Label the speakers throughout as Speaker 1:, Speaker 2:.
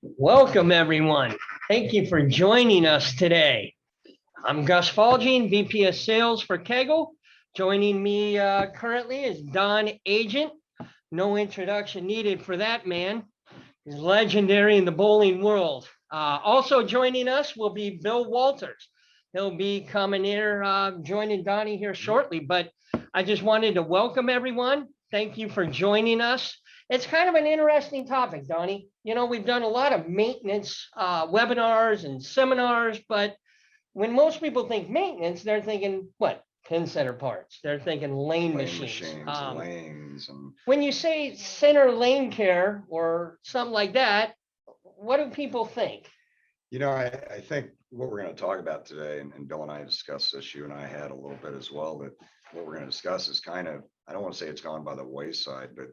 Speaker 1: Welcome, everyone. Thank you for joining us today. I'm Gus Falgene, VP of Sales for Kegel. Joining me currently is Don Agent. No introduction needed for that man. He's legendary in the bowling world. Also joining us will be Bill Walters. He'll be coming here, joining Donnie here shortly, but I just wanted to welcome everyone. Thank you for joining us. It's kind of an interesting topic, Donnie. You know, we've done a lot of maintenance webinars and seminars, but when most people think maintenance, they're thinking what? Pinsetter parts. They're thinking lane machines.
Speaker 2: Lanes. And
Speaker 1: when you say center lane care or something like that, what do people think?
Speaker 2: You know, I think what we're going to talk about today, and Bill and I discussed this, you and I had a little bit as well, that what we're going to discuss is kind of, I don't want to say it's gone by the wayside, but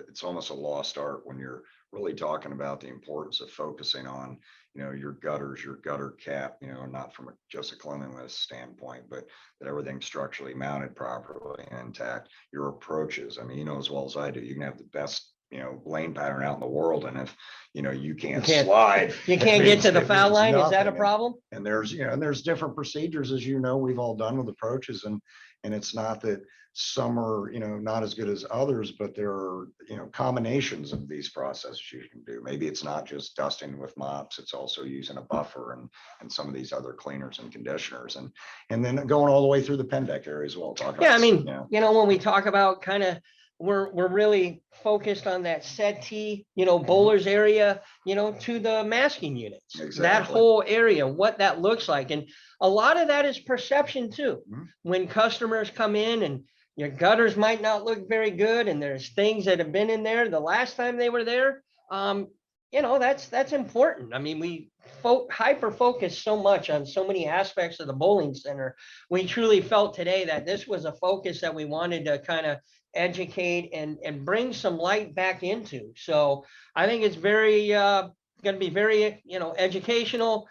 Speaker 2: it's almost a lost art when you're really talking about the importance of focusing on, you know, your gutters, your gutter cap, you know, not from just a cleanliness standpoint, but that everything's structurally mounted properly and intact. Your approaches, I mean, you know as well as I do, you can have the best, you know, lane pattern out in the world, and if you know you can't slide,
Speaker 1: you can't get to the foul line. Is that a problem?
Speaker 2: And there's, you know, and there's different procedures, as you know, we've all done with approaches, and it's not that some are, you know, not as good as others, but there are, you know, combinations of these processes you can do. Maybe it's not just dusting with mops, it's also using a buffer and some of these other cleaners and conditioners, and then going all the way through the pen deck area as well.
Speaker 1: I mean, you know, when we talk about kind of we're really focused on that settee, you know, bowlers area, you know, to the masking units.
Speaker 2: Exactly.
Speaker 1: That whole area, what that looks like. And a lot of that is perception too. When customers come in and your gutters might not look very good, and there's things that have been in there the last time they were there, you know, that's important. I mean, we hyper focus so much on so many aspects of the bowling center. We truly felt today that this was a focus that we wanted to kind of educate and bring some light back into. So I think it's very going to be very, you know, educational.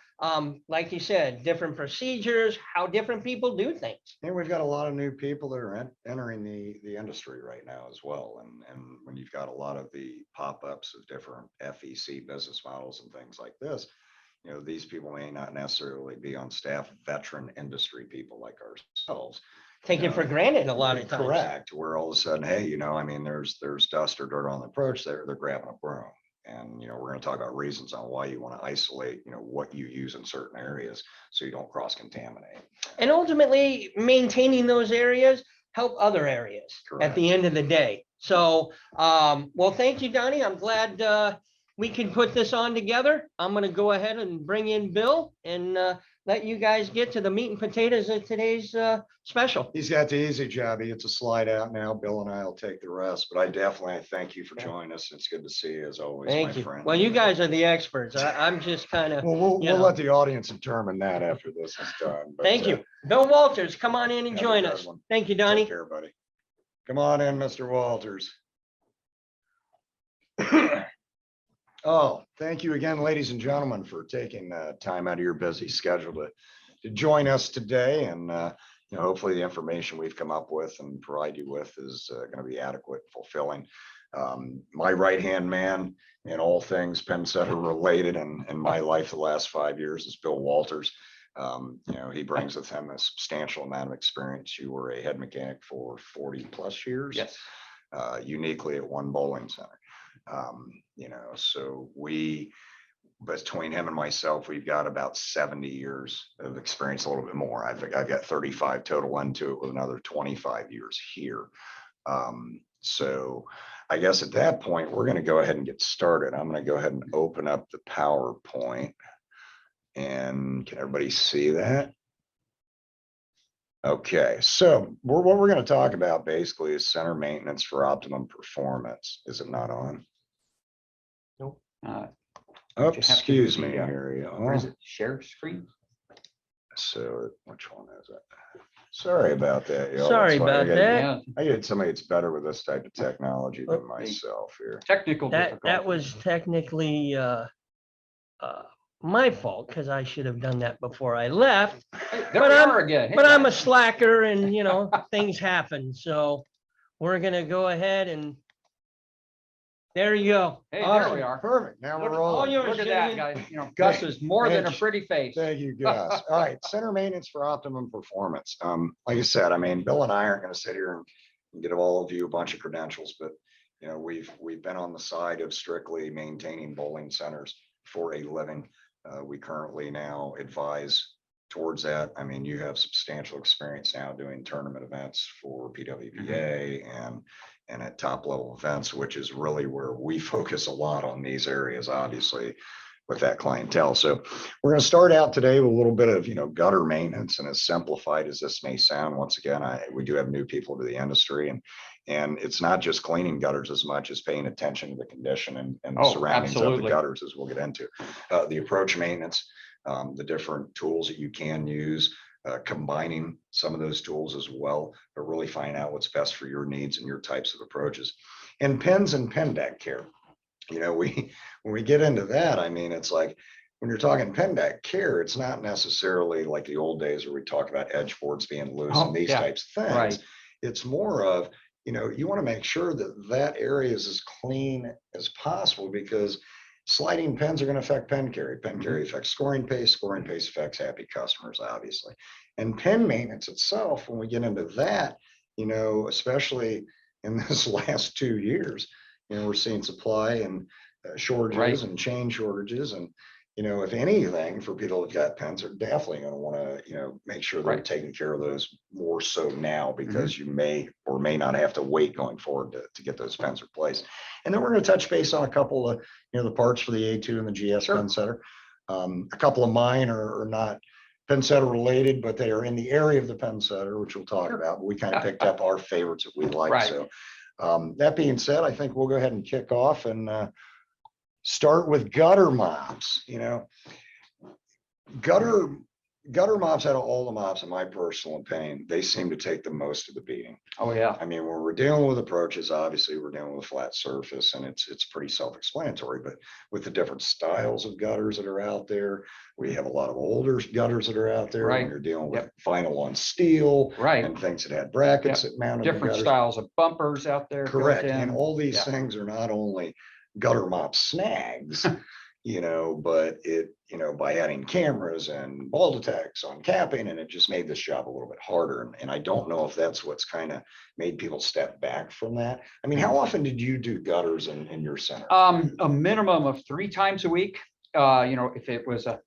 Speaker 1: Like you said, different procedures, how different people do things.
Speaker 2: And we've got a lot of new people that are entering the industry right now as well. And when you've got a lot of the pop-ups of different FEC business models and things like this, you know, these people may not necessarily be on staff, veteran industry people like ourselves.
Speaker 1: Taken for granted a lot of times.
Speaker 2: Correct. Where all of a sudden, hey, you know, I mean, there's dust or dirt on the approach, they're grabbing a broom. And, you know, we're going to talk about reasons on why you want to isolate, you know, what you use in certain areas so you don't cross contaminate.
Speaker 1: And ultimately maintaining those areas help other areas. Correct. At the end of the day. So, well, thank you, Donnie. I'm glad we can put this on together. I'm going to go ahead and bring in Bill and let you guys get to the meat and potatoes of today's special.
Speaker 2: He's got the easy job. He gets a slide out now. Bill and I will take the rest. But I thank you for joining us. It's good to see you as always,
Speaker 1: thank you.
Speaker 2: Friend.
Speaker 1: Well, you guys are the experts. I'm just kind of.
Speaker 2: Well, we'll let the audience determine that after this is done.
Speaker 1: But, thank you, Bill Walters. Come on in and join us. Thank you, Donnie.
Speaker 2: Take care, buddy. Come on in, Mr. Walters. Oh, thank you again, ladies and gentlemen, for taking time out of your busy schedule to join us today. And you know, hopefully the information we've come up with and provide you with is going to be adequate, fulfilling. My right-hand man in all things Pinsetter related in my life the last 5 years is Bill Walters. You know, he brings with him a substantial amount of experience. You were a head mechanic for 40 plus years.
Speaker 1: Yes.
Speaker 2: Uniquely at one bowling center. You know, so between him and myself, we've got about 70 years of experience, a little bit more. I've got 35 total into it with another 25 years here. So I guess at that point, we're going to go ahead and get started. I'm going to go ahead and open up the PowerPoint. And can everybody see that? Okay, so what we're going to talk about basically is center maintenance for optimum performance. Is it not on?
Speaker 1: Nope.
Speaker 2: Oh, excuse me. Here you
Speaker 3: Or is it share screen?
Speaker 2: So which one is it? Sorry about that. Y'all.
Speaker 1: Sorry about that.
Speaker 2: I get somebody that's better with this type of technology than myself here.
Speaker 3: Technical
Speaker 1: that was technically my fault because I should have done that before I left.
Speaker 3: But
Speaker 1: I'm a slacker, and you know things happen. So we're gonna go ahead and There you go.
Speaker 3: Hey, there
Speaker 1: Awesome.
Speaker 3: we are.
Speaker 2: Perfect. Now we're
Speaker 3: Look-
Speaker 1: all
Speaker 2: rolling.
Speaker 1: yours.
Speaker 3: Look at that, guys. You know, Gus is more than a
Speaker 2: Thanks.
Speaker 3: pretty face.
Speaker 2: Thank you, Gus. All right, center maintenance for optimum performance. Like I said, I mean, Bill and I aren't going to sit here and give all of you a bunch of credentials, but you know, we've been on the side of strictly maintaining bowling centers for a living. We currently now advise towards that. I mean, you have substantial experience now doing tournament events for PWBA and at top level events, which is really where we focus a lot on these areas, obviously, with that clientele. So we're going to start out today with a little bit of, you know, gutter maintenance. And as simplified as this may sound, once again, we do have new people to the industry, and it's not just cleaning gutters as much as paying attention to the condition and the surroundings of the
Speaker 3: absolutely.
Speaker 2: gutters, as we'll get into. The approach maintenance, the different tools that you can use, combining some of those tools as well, but really finding out what's best for your needs and your types of approaches. And pins and pin deck care. You know, when we get into that, I mean, it's like when you're talking pin deck care, it's not necessarily like the old days where we talk about edge boards being loose and these types of things.
Speaker 3: Right.
Speaker 2: It's more of, you know, you want to make sure that that area is as clean as possible, because sliding pins are going to affect pin carry. Pin carry affects scoring pace. Scoring pace affects happy customers, obviously. And pin maintenance itself, when we get into that, you know, especially in this last 2 years, you know, we're seeing supply and shortages and chain shortages. And, you know, if anything, for people who've got pins, are definitely going to want to, you know, make sure they're taking care of those more so now, because you may or may not have to wait going forward to get those pins replaced. And then we're going to touch base on a couple of, you know, the parts for the A2 and the GS Pinsetter. A couple of mine are not Pinsetter related, but they are in the area of the Pinsetter, which we'll talk about. But we kind of picked up our favorites that we like. So that being said, I think we'll go ahead and kick off and start with gutter mops. You know, gutter mops, out of all the mops, in my personal opinion, they seem to take the most of the beating.
Speaker 3: Oh yeah.
Speaker 2: I mean, when we're dealing with approaches, obviously we're dealing with a flat surface, and it's pretty self-explanatory. But with the different styles of gutters that are out there, we have a lot of older gutters that are out there. When you're dealing with vinyl on steel, and things that had brackets that mounted
Speaker 3: different styles of bumpers out there.
Speaker 2: Correct. And all these things are not only gutter mop snags, you know, but it, you know, by adding cameras and ball detects on capping, and it just made this job a little bit harder. And I don't know if that's what's kind of made people step back from that. I mean, how often did you do gutters in your center?
Speaker 3: A minimum of 3 times a week. You know, if it was a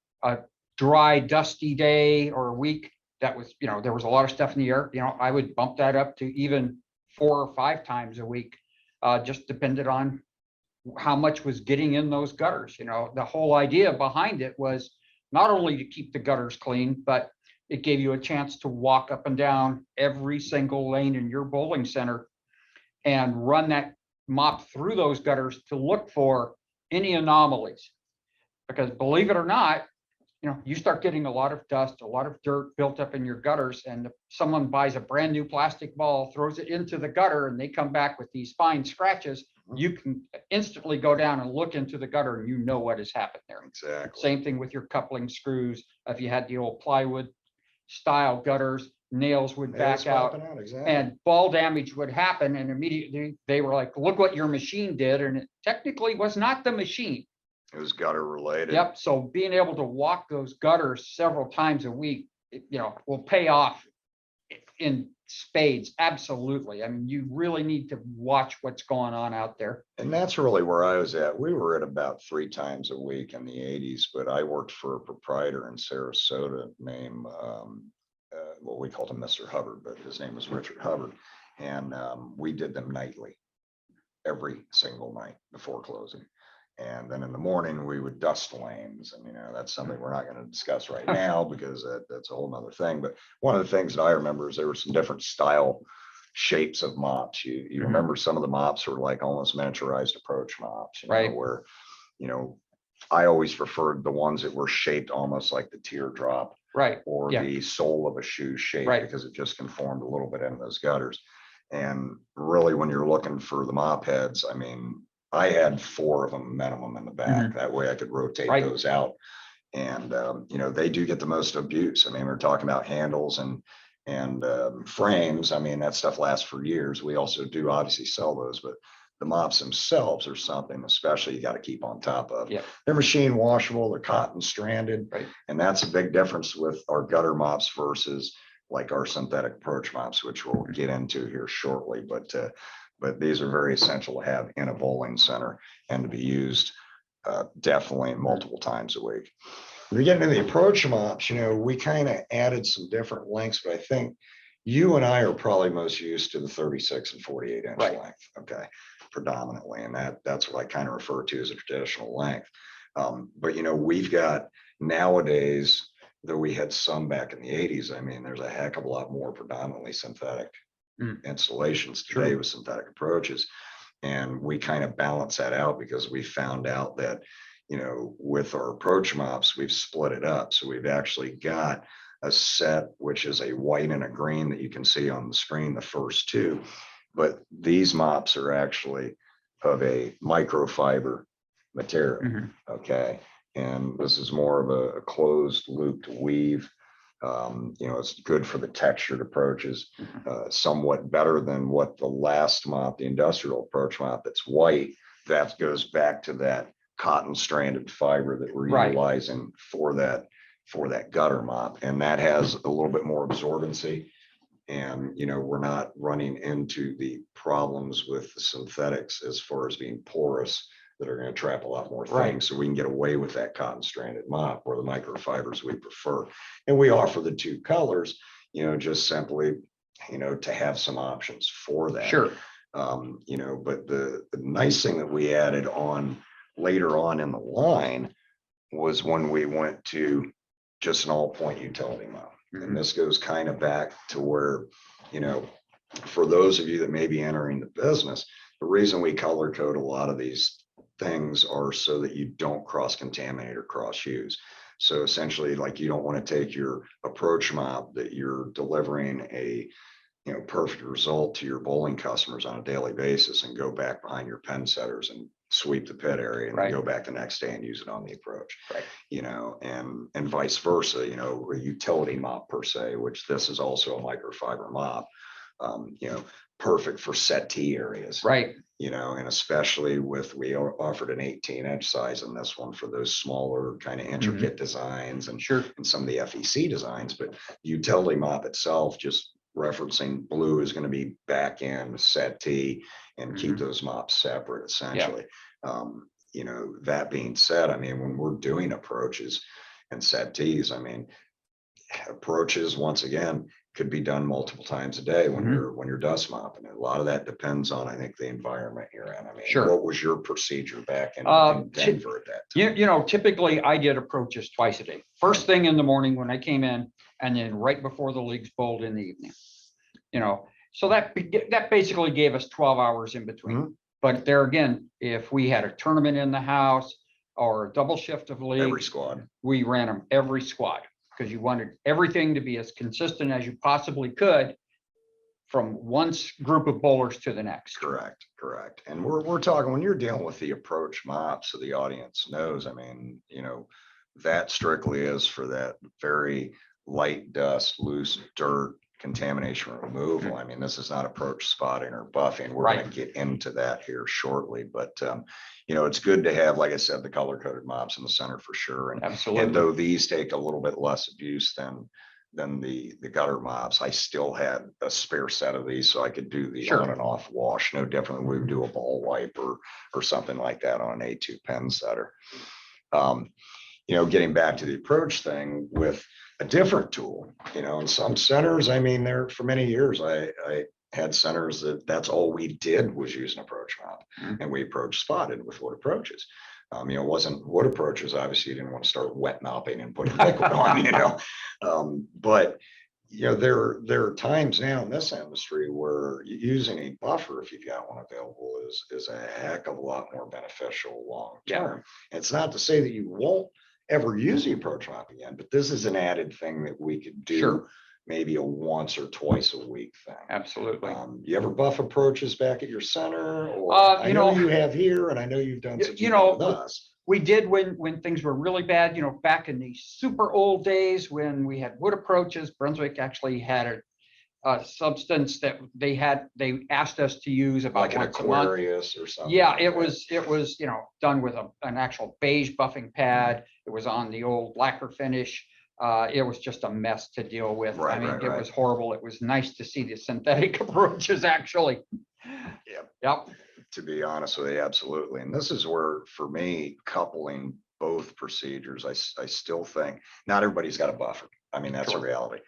Speaker 3: dry, dusty day or a week that was, you know, there was a lot of stuff in the air, you know, I would bump that up to even 4 or 5 times a week. Just depended on how much was getting in those gutters. You know, the whole idea behind it was not only to keep the gutters clean, but it gave you a chance to walk up and down every single lane in your bowling center and run that mop through those gutters to look for any anomalies. Because believe it or not, you know, you start getting a lot of dust, a lot of dirt built up in your gutters, and if someone buys a brand new plastic ball, throws it into the gutter, and they come back with these fine scratches, you can instantly go down and look into the gutter and you know what has happened there.
Speaker 2: Exactly.
Speaker 3: Same thing with your coupling screws. If you had the old plywood style gutters, nails would back out, and ball damage would happen, and immediately they were like, look what your machine did. And it technically was not the machine.
Speaker 2: It was gutter related.
Speaker 3: Yep. So being able to walk those gutters several times a week, you know, will pay off in spades. Absolutely. I mean, you really need to watch what's going on out there.
Speaker 2: And that's really where I was at. We were at about 3 times a week in the 80s, but I worked for a proprietor in Sarasota named what we called him Mr. Hubbard, but his name was Richard Hubbard. And we did them nightly, every single night before closing. And then in the morning we would dust lanes, and you know, that's something we're not going to discuss right now because that's a whole nother thing. But one of the things that I remember is there were some different style shapes of mops. You remember some of the mops were like almost miniaturized approach mops, you know, where, you know, I always preferred the ones that were shaped almost like the teardrop, or the sole of a shoe shape, because it just conformed a little bit into those gutters. And really, when you're looking for the mop heads, I mean, I had 4 of them minimum in the back. That way I could rotate those out. And, you know, they do get the most abuse. I mean, we're talking about handles and frames. I mean, that stuff lasts for years. We also do obviously sell those, but the mops themselves are something especially you got to keep on top of.
Speaker 3: Yeah.
Speaker 2: They're machine washable, they're cotton stranded.
Speaker 3: Right.
Speaker 2: And that's a big difference with our gutter mops versus like our synthetic approach mops, which we'll get into here shortly. But these are very essential to have in a bowling center and to be used definitely multiple times a week. When we get into the approach mops, we kind of added some different lengths, but I think you and I are probably most used to the 36 and 48 inch
Speaker 3: Right.
Speaker 2: length, okay, predominantly. And that's what I kind of refer to as a traditional length. But we've got nowadays, though we had some back in the 80s, I mean, there's a heck of a lot more predominantly synthetic installations today
Speaker 3: Sure.
Speaker 2: with synthetic approaches. And we kind of balance that out because we found out that, with our approach mops, we've split it up. So we've actually got a set, which is a white and a green that you can see on the screen, the first two. But these mops are actually of a microfiber material.
Speaker 3: Mhm.
Speaker 2: Okay. And this is more of a closed looped weave. It's good for the textured approaches, somewhat better than what the last mop, the industrial approach mop that's white, that goes back to that cotton stranded fiber that we're
Speaker 3: Right.
Speaker 2: utilizing for that gutter mop. And that has a little bit more absorbency. And, we're not running into the problems with the synthetics as far as being porous that are going to trap a lot more things.
Speaker 3: Right.
Speaker 2: So we can get away with that cotton stranded mop or the microfibers we prefer. And we offer the two colors, just simply, to have some options for that.
Speaker 3: Sure.
Speaker 2: But the nice thing that we added on later on in the line was when we went to just an all point utility mop. And this goes kind of back to where, for those of you that may be entering the business, the reason we color code a lot of these things are so that you don't cross contaminate or cross use. So essentially, like, you don't want to take your approach mop that you're delivering a perfect result to your bowling customers on a daily basis and go back behind your pen setters and sweep the pit area and then go back the next day and use it on the approach.
Speaker 3: Right.
Speaker 2: And vice versa, a utility mop per se, which this is also a microfiber mop, perfect for settee areas.
Speaker 3: Right.
Speaker 2: And especially we offered an 18-inch size in this one for those smaller kind of intricate designs and
Speaker 3: Sure.
Speaker 2: and some of the FEC designs. But the utility mop itself, just referencing blue, is going to be back end settee and keep those mops separate essentially. That being said, I mean, when we're doing approaches and settees, I mean, approaches once again could be done multiple times a day when you're dust mopping. A lot of that depends on, I think, the environment you're in. I mean,
Speaker 3: Sure.
Speaker 2: What was your procedure back in Denver at that time?
Speaker 3: Typically I did approaches twice a day. First thing in the morning when I came in, and then right before the leagues bowled in the evening. So that basically gave us 12 hours in between. But there again, if we had a tournament in the house or a double shift of league,
Speaker 2: Every squad.
Speaker 3: we ran them every squad because you wanted everything to be as consistent as you possibly could from one group of bowlers to the next.
Speaker 2: Correct. And we're talking, when you're dealing with the approach mop, so the audience knows, I mean, that strictly is for that very light dust, loose dirt, contamination removal. I mean, this is not approach spotting or buffing. We're going to get into that here shortly, but it's good to have, like I said, the color coded mops in the center for sure.
Speaker 3: Absolutely.
Speaker 2: And though these take a little bit less abuse than the gutter mops, I still had a spare set of these, so I could do the on and off wash. No different than we would do a ball wipe or something like that on an A2 pen setter. Getting back to the approach thing with a different tool, in some centers, I mean, there for many years, I had centers that's all we did was use an approach mop, and we approach spotted with wood approaches. It wasn't wood approaches. Obviously, you didn't want to start wet mopping and putting liquid on, but there are times now in this industry where using a buffer, if you've got one available, is a heck of a lot more beneficial long term. It's not to say that you won't ever use the approach mop again, but this is an added thing that we could do maybe a once or twice a week thing.
Speaker 3: Absolutely.
Speaker 2: You ever buff approaches back at your center? Or I know you have here, and I know you've done some with us.
Speaker 3: We did when things were really bad, back in the super old days when we had wood approaches. Brunswick actually had substance that they asked us to use about
Speaker 2: Like an
Speaker 3: once a month.
Speaker 2: Aquarius or something.
Speaker 3: Yeah,
Speaker 2: like
Speaker 3: it
Speaker 2: that.
Speaker 3: was, done with an actual beige buffing pad. It was on the old lacquer finish. It was just a mess to deal with. I
Speaker 2: Right,
Speaker 3: mean,
Speaker 2: right,
Speaker 3: it
Speaker 2: right.
Speaker 3: was horrible. It was nice to see the synthetic approaches actually.
Speaker 2: Yep.
Speaker 3: Yep.
Speaker 2: To be honest with you, absolutely. And this is where, for me, coupling both procedures, I still think not everybody's got a buffer. I mean, that's a
Speaker 3: Sure.
Speaker 2: reality.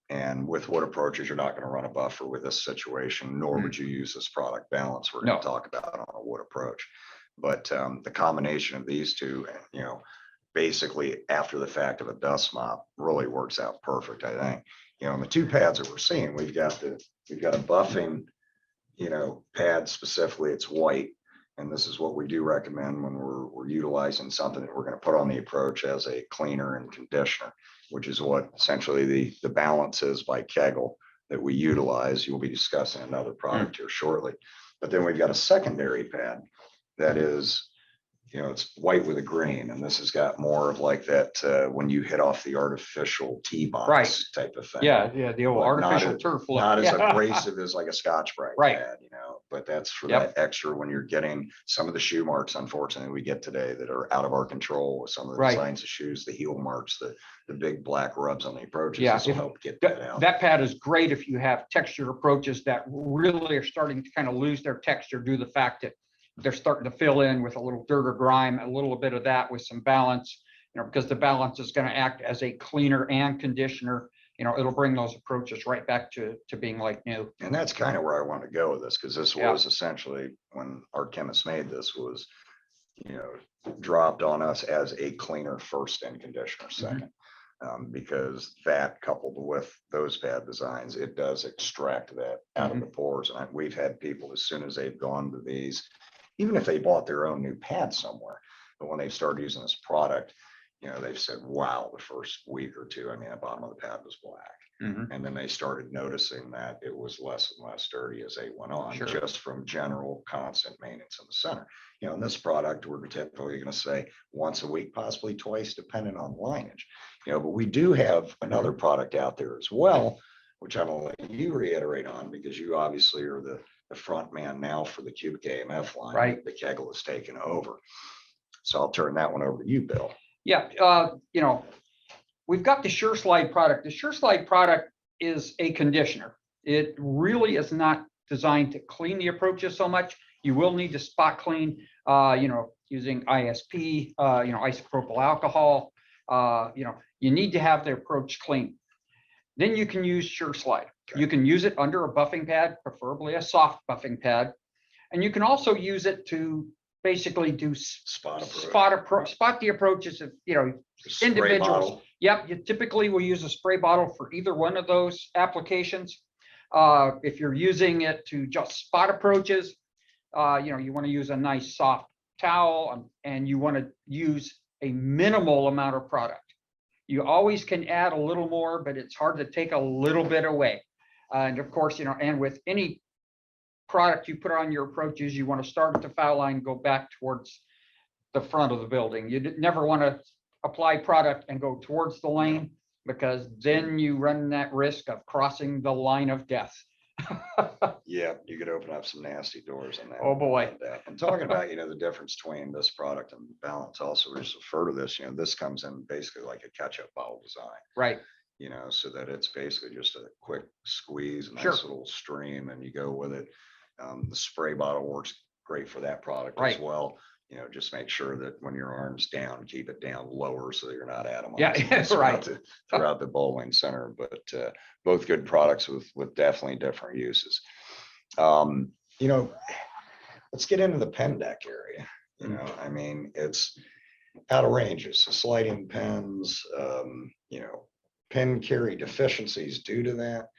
Speaker 2: And with wood approaches, you're not going to run a buffer with this situation, nor would you use this product balance we're going
Speaker 3: No.
Speaker 2: to talk about on a wood approach. But the combination of these two, basically after the fact of a dust mop really works out perfect, I think. And the two pads that we're seeing, we've got a buffing pad specifically, it's white. And this is what we do recommend when we're utilizing something that we're going to put on the approach as a cleaner and conditioner, which is what essentially the balance is by Kegel that we utilize. You'll be discussing another product here shortly. But then we've got a secondary pad that is, it's white with a green, and this has got more of like that when you hit off the artificial tee box
Speaker 3: Right.
Speaker 2: type of thing.
Speaker 3: Yeah, the old
Speaker 2: But not
Speaker 3: artificial
Speaker 2: as-
Speaker 3: turf look.
Speaker 2: Not as
Speaker 3: Yeah.
Speaker 2: abrasive as like a Scotch-Brite
Speaker 3: Right.
Speaker 2: pad, but that's for
Speaker 3: Yep.
Speaker 2: that extra when you're getting some of the shoe marks, unfortunately, we get today that are out of our control with some of the
Speaker 3: Right.
Speaker 2: designs of shoes, the heel marks, the big black rubs on the approaches.
Speaker 3: Yeah,
Speaker 2: This will
Speaker 3: if-
Speaker 2: help get that out.
Speaker 3: That pad is great if you have textured approaches that really are starting to kind of lose their texture due to the fact that they're starting to fill in with a little dirt or grime, a little bit of that with some balance, because the balance is going to act as a cleaner and conditioner. It'll bring those approaches right back to being like new.
Speaker 2: And that's kind of where I want to go with this, because this
Speaker 3: Yeah.
Speaker 2: was essentially when our chemist made this was, dropped on us as a cleaner first and conditioner second. Because that coupled with those pad designs, it does extract that out of the pores. And we've had people, as soon as they've gone to these, even if they bought their own new pad somewhere, but when they started using this product, they've said, wow, the first week or two, I mean, the bottom of the pad was black. And then they started noticing that it was less and less dirty as they went on,
Speaker 3: Sure.
Speaker 2: just from general constant maintenance in the center. In this product, we're typically going to say once a week, possibly twice, depending on lineage. But we do have another product out there as well, which I'm going to let you reiterate on, because you obviously are the front man now for the cubic AMF line.
Speaker 3: Right.
Speaker 2: The Kegel has taken over. So I'll turn that one over to you, Bill.
Speaker 3: Yeah, we've got the Sureslide product. The Sureslide product is a conditioner. It really is not designed to clean the approaches so much. You will need to spot clean, using ISP, isopropyl alcohol. You need to have the approach clean. Then you can use Sureslide.
Speaker 2: Okay.
Speaker 3: You can use it under a buffing pad, preferably a soft buffing pad. And you can also use it to basically do
Speaker 2: Spot
Speaker 3: spot the approaches of,
Speaker 2: Spray
Speaker 3: individuals.
Speaker 2: bottle.
Speaker 3: Yep, you typically will use a spray bottle for either one of those applications. If you're using it to just spot approaches, you want to use a nice soft towel, and you want to use a minimal amount of product. You always can add a little more, but it's hard to take a little bit away. And of course, and with any product you put on your approaches, you want to start at the foul line, go back towards the front of the building. You never want to apply product and go towards the lane, because then you run that risk of crossing the line of death.
Speaker 2: Yeah, you could open up some nasty doors on that.
Speaker 3: Oh, boy.
Speaker 2: And talking about, the difference between this product and balance, also, we just refer to this, this comes in basically like a ketchup bottle design,
Speaker 3: Right.
Speaker 2: so that it's basically just a quick squeeze, a nice
Speaker 3: Sure.
Speaker 2: little stream, and you go with it. The spray bottle works great for that product as
Speaker 3: Right.
Speaker 2: well. Just make sure that when your arm's down, keep it down lower so that you're not atomizing
Speaker 3: Yeah,
Speaker 2: throughout
Speaker 3: right.
Speaker 2: throughout the bowling center. But both good products with definitely different uses. Let's get into the pen deck area. I mean, it's out of ranges, so sliding pens, pen carry deficiencies due to that.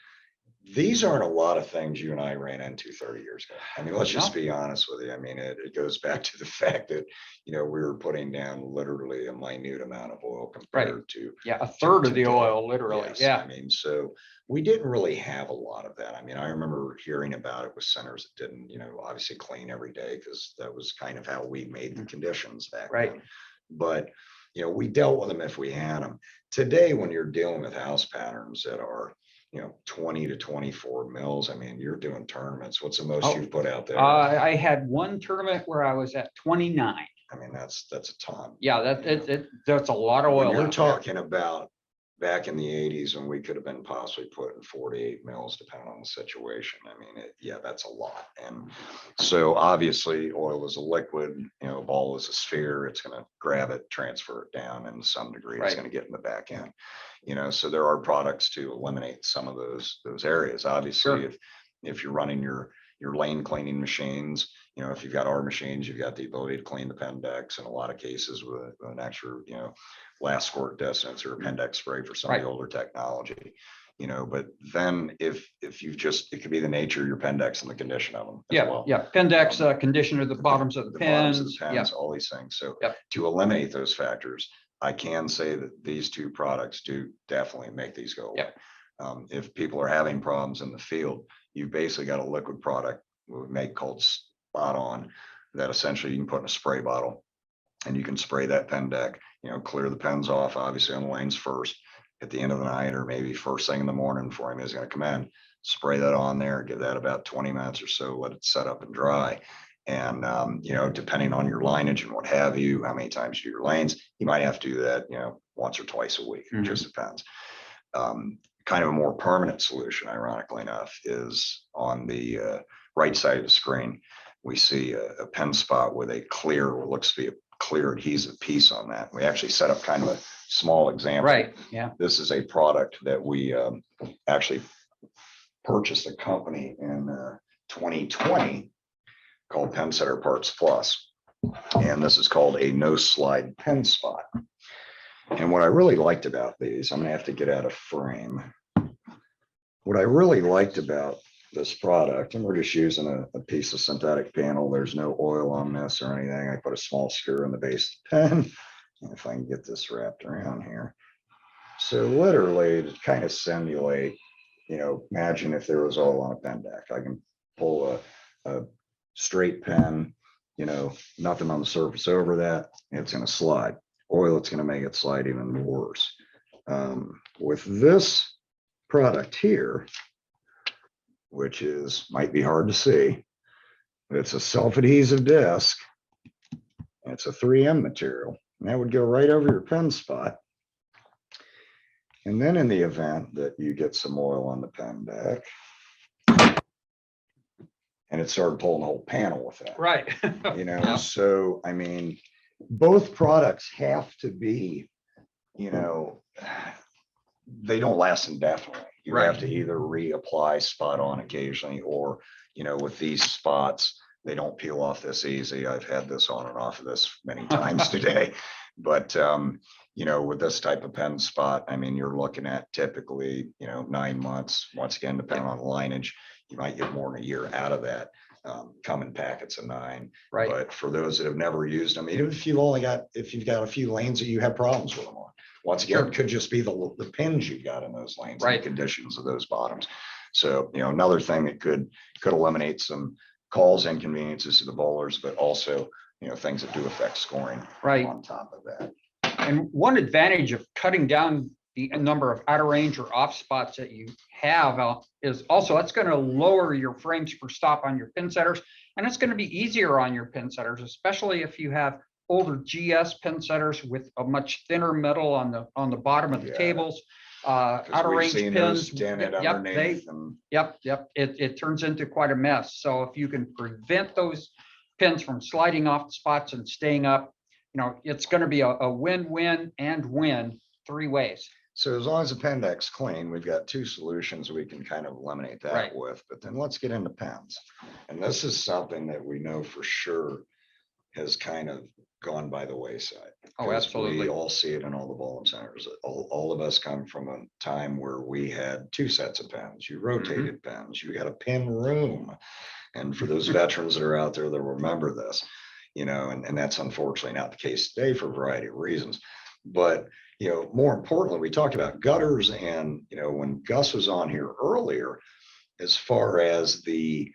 Speaker 2: These aren't a lot of things you and I ran into 30 years ago. I mean, let's just
Speaker 3: No.
Speaker 2: be honest with you. I mean, it goes back to the fact that, we were putting down literally a minute amount of oil compared to.
Speaker 3: Yeah, a third of the
Speaker 2: today.
Speaker 3: oil, literally.
Speaker 2: Yes,
Speaker 3: Yeah.
Speaker 2: I mean, so we didn't really have a lot of that. I mean, I remember hearing about it with centers that didn't, obviously clean every day, because that was kind of how we made the conditions back
Speaker 3: Right.
Speaker 2: then. But, we dealt with them if we had them. Today, when you're dealing with house patterns that are, 20 to 24 mils. I mean, you're doing tournaments. What's the most
Speaker 3: Oh,
Speaker 2: you've put out there?
Speaker 3: I had one tournament where I was at 29.
Speaker 2: I mean, that's a ton.
Speaker 3: Yeah, that's a lot of
Speaker 2: When
Speaker 3: oil.
Speaker 2: you're
Speaker 3: out there.
Speaker 2: talking about back in the 80s when we could have been possibly putting 48 mils, depending on the situation. I mean, yeah, that's a lot. And so obviously oil is a liquid, a ball is a sphere. It's going to grab it, transfer it down, and to some degree, it's
Speaker 3: Right.
Speaker 2: going to get in the back end. So there are products to eliminate some of those areas. Obviously,
Speaker 3: Sure.
Speaker 2: if you're running your lane cleaning machines, if you've got our machines, you've got the ability to clean the pen decks in a lot of cases with an extra, last squirt distance or a pen deck spray for some of the older technology, but then if you've just, it could be the nature of your pen decks and the condition of them.
Speaker 3: Yeah,
Speaker 2: well.
Speaker 3: yeah. Pen decks, condition of the bottoms of the
Speaker 2: bottoms of
Speaker 3: pens.
Speaker 2: the
Speaker 3: Yeah,
Speaker 2: pens, all these things. So
Speaker 3: Yep.
Speaker 2: to eliminate those factors, I can say that these two products do definitely make these go away.
Speaker 3: Yep.
Speaker 2: If people are having problems in the field, you've basically got a liquid product we make called Spot On that essentially you can put in a spray bottle and you can spray that pen deck, clear the pens off, obviously on the lanes first at the end of the night, or maybe first thing in the morning before he's going to come in, spray that on there, give that about 20 minutes or so, let it set up and dry. And, depending on your lineage and what have you, how many times you do your lanes, you might have to do that, once or twice a week. It just depends. Kind of a more permanent solution, ironically enough, is on the right side of the screen. We see a pen spot with a clear, what looks to be a clear adhesive piece on that. We actually set up kind of a small example.
Speaker 3: right. Yeah.
Speaker 2: This is a product that we actually purchased a company in 2020 called Pinsetter Parts Plus. And this is called a no slide pen spot. And what I really liked about these, I'm gonna have to get out of frame. What I really liked about this product, and we're just using a piece of synthetic panel. There's no oil on this or anything. I put a small screw in the base of the pen. And if I can get this wrapped around here. So literally to kind of simulate, imagine if there was oil on a pen deck. I can pull a straight pen, nothing on the surface over that. It's going to slide. Oil, it's going to make it slide even worse. With this product here, which might be hard to see, but it's a self-adhesive disc. And it's a 3M material. And that would go right over your pen spot. And then in the event that you get some oil on the pen deck, and it started pulling the whole panel with that.
Speaker 3: Right. Yeah.
Speaker 2: So, I mean, both products have to be, they don't last indefinitely. You have to either reapply Spot On occasionally, or, with these spots, they don't peel off this easy. I've had this on and off of this many times today, but, with this type of pen spot, I mean, you're looking at typically, 9 months, once again, depending on the lineage, you might get more than a year out of that. Come in packets of 9.
Speaker 3: Right.
Speaker 2: But for those that have never used them, even if you've got a few lanes that you have problems with them on, once again, it could just be the pins you've got in those lanes, and the conditions of those bottoms. So, another thing that could eliminate some calls, inconveniences to the bowlers, but also, things that do affect scoring on top of that.
Speaker 3: And one advantage of cutting down the number of out of range or off spots that you have is also that's going to lower your frames per stop on your pin setters, and it's going to be easier on your pin setters, especially if you have older GS pin setters with a much thinner metal on the bottom of the tables. Out of range pins. It turns into quite a mess. So if you can prevent those pins from sliding off the spots and staying up, it's going to be a win-win and win 3 ways.
Speaker 2: So as long as the pen deck's clean, we've got 2 solutions we can kind of eliminate that with. But then let's get into pens. And this is something that we know for sure has kind of gone by the wayside.
Speaker 3: Oh, absolutely.
Speaker 2: We all see it in all the bowling centers. All of us come from a time where we had 2 sets of pens. You rotated pens. You had a pen room. And for those veterans that are out there that remember this, and that's unfortunately not the case today for a variety of reasons. But, more importantly, we talked about gutters, and, when Gus was on here earlier, as far as the,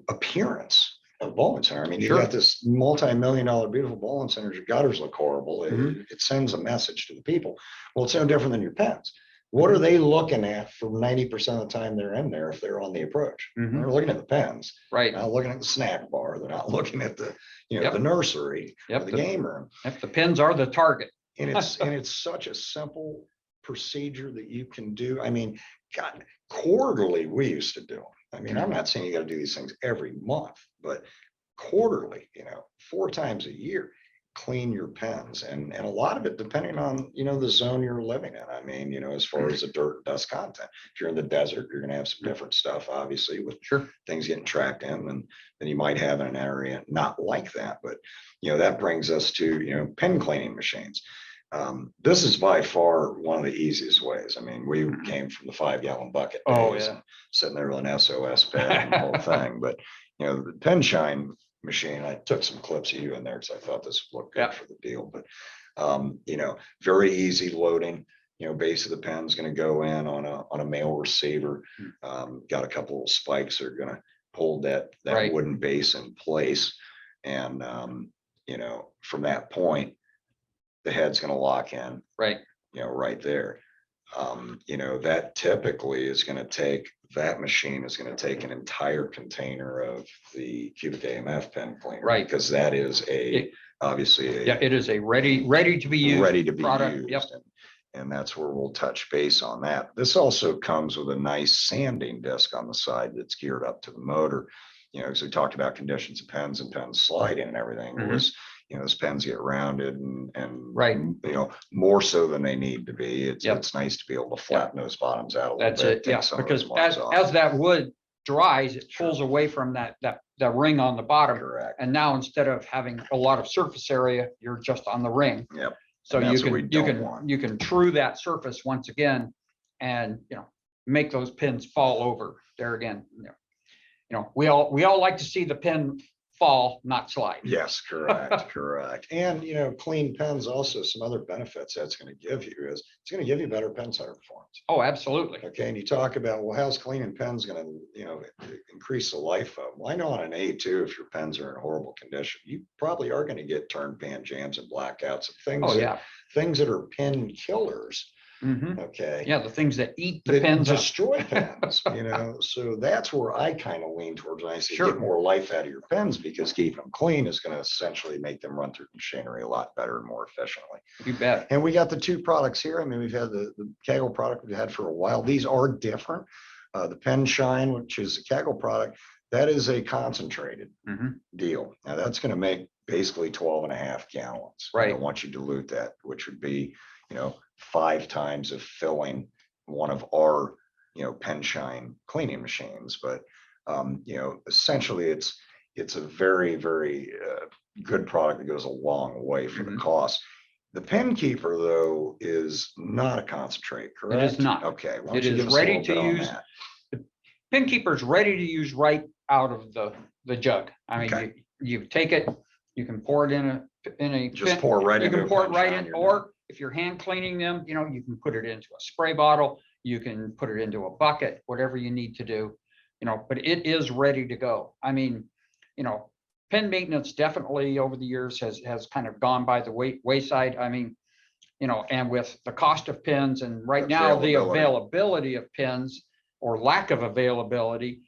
Speaker 2: appearance of bowling center. I mean, you got this multi-million-dollar beautiful bowling centers, your gutters look horrible. It sends a message to the people. Well, it's no different than your pens. What are they looking at for 90% of the time they're in there if they're on the approach?
Speaker 3: Mhm.
Speaker 2: They're looking at the pens.
Speaker 3: Right.
Speaker 2: They're not looking at the snack bar. They're not looking at the,
Speaker 3: Yep.
Speaker 2: the nursery, or
Speaker 3: Yep.
Speaker 2: the game room.
Speaker 3: If the pins are the target.
Speaker 2: And it's such a simple procedure that you can do. I mean, God, quarterly, we used to do them. I mean, I'm not saying you got to do these things every month, but quarterly, 4 times a year, clean your pens. And a lot of it depending on, the zone you're living in. I mean, as far as the dirt and dust content, if you're in the desert, you're going to have some different stuff, obviously, with
Speaker 3: Sure.
Speaker 2: things getting tracked in than you might have in an area not like that. But, that brings us to, pen cleaning machines. This is by far one of the easiest ways. I mean, we came from the 5-gallon bucket
Speaker 3: Oh,
Speaker 2: days,
Speaker 3: yeah.
Speaker 2: and sitting there with an SOS pen and the whole thing. But, the pen shine machine, I took some clips of you in there because I thought this would look good
Speaker 3: Yeah.
Speaker 2: for the deal. But, very easy loading. Base of the pen's going to go in on a male receiver. Got a couple of spikes that are going to hold that
Speaker 3: Right.
Speaker 2: wooden base in place. And, from that point, the head's going to lock in,
Speaker 3: Right.
Speaker 2: right there. That typically is going to take, that machine is going to take an entire container of the cubic AMF pen cleaner.
Speaker 3: Right.
Speaker 2: Because that is obviously
Speaker 3: Yeah, it is a ready to be used.
Speaker 2: ready to be
Speaker 3: product.
Speaker 2: used.
Speaker 3: Yep.
Speaker 2: And that's where we'll touch base on that. This also comes with a nice sanding disc on the side that's geared up to the motor. Because we talked about conditions of pens and pens sliding and everything.
Speaker 3: Mhm.
Speaker 2: Was, those pens get rounded and
Speaker 3: Right.
Speaker 2: more so than they need to be. It's
Speaker 3: Yep.
Speaker 2: it's nice to be able to flatten those bottoms out a little
Speaker 3: That's
Speaker 2: bit.
Speaker 3: it.
Speaker 2: take
Speaker 3: Yeah,
Speaker 2: some of
Speaker 3: because
Speaker 2: those marks off.
Speaker 3: as that wood dries, it
Speaker 2: Sure.
Speaker 3: pulls away from that ring on the bottom.
Speaker 2: Correct.
Speaker 3: And now instead of having a lot of surface area, you're just on the ring.
Speaker 2: Yep.
Speaker 3: So
Speaker 2: And
Speaker 3: you
Speaker 2: that's what we
Speaker 3: can
Speaker 2: don't want.
Speaker 3: you can true that surface once again, and make those pins fall over there again. We all like to see the pin fall, not slide.
Speaker 2: Yes, correct, correct. And, clean pens also, some other benefits that's going to give you is it's going to give you better pen setter performance.
Speaker 3: Oh, absolutely.
Speaker 2: Okay, and you talk about, well, how's cleaning pens going to, increase the life of them? Well, I know on an A2, if your pens are in horrible condition, you probably are going to get turn pan jams and blackouts and things.
Speaker 3: Oh, yeah.
Speaker 2: Things that are pin killers.
Speaker 3: Mhm.
Speaker 2: Okay.
Speaker 3: Yeah, the things that eat the
Speaker 2: That
Speaker 3: pins up.
Speaker 2: destroy pens, so that's where I kind of lean towards when I say
Speaker 3: Sure.
Speaker 2: get more life out of your pens, because keeping them clean is going to essentially make them run through machinery a lot better and more efficiently.
Speaker 3: You bet.
Speaker 2: And we got the 2 products here. I mean, we've had the Kegel product we've had for a while. These are different. The Pen Shine, which is a Kegel product, that is a concentrated
Speaker 3: Mhm.
Speaker 2: deal. Now that's going to make basically 12.5 gallons.
Speaker 3: Right.
Speaker 2: Once you dilute that, which would be, 5 times of filling one of our, Pen Shine cleaning machines. But, essentially it's a very, very good product that goes a long way for the
Speaker 3: Mhm.
Speaker 2: cost. The Pen Keeper, though, is not a concentrate, correct?
Speaker 3: It is not.
Speaker 2: Okay. Why don't
Speaker 3: It
Speaker 2: you
Speaker 3: is
Speaker 2: give us a
Speaker 3: ready
Speaker 2: little
Speaker 3: to
Speaker 2: bit on
Speaker 3: use.
Speaker 2: that?
Speaker 3: Pin keeper's ready to use right out of the jug. I mean,
Speaker 2: Okay.
Speaker 3: you take it, you can pour it in a.
Speaker 2: Just
Speaker 3: pin-
Speaker 2: pour right
Speaker 3: You
Speaker 2: into
Speaker 3: can
Speaker 2: a
Speaker 3: pour it
Speaker 2: Pen
Speaker 3: right
Speaker 2: Shine,
Speaker 3: in,
Speaker 2: you're
Speaker 3: or if you're hand cleaning them, you can put it into a spray bottle, you can put it into a bucket, whatever you need to do, but it is ready to go. I mean, pen maintenance definitely over the years has kind of gone by the wayside. I mean, and with the cost of pins and right now the availability of pins or lack of availability,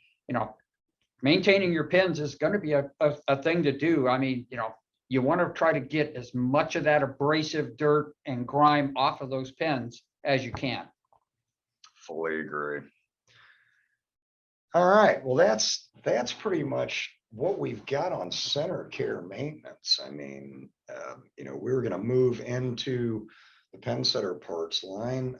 Speaker 3: maintaining your pins is going to be a thing to do. I mean, you want to try to get as much of that abrasive dirt and grime off of those pens as you can.
Speaker 2: Fully agree. All right, well, that's pretty much what we've got on center care maintenance. I mean, we're going to move into the Pinsetter parts line.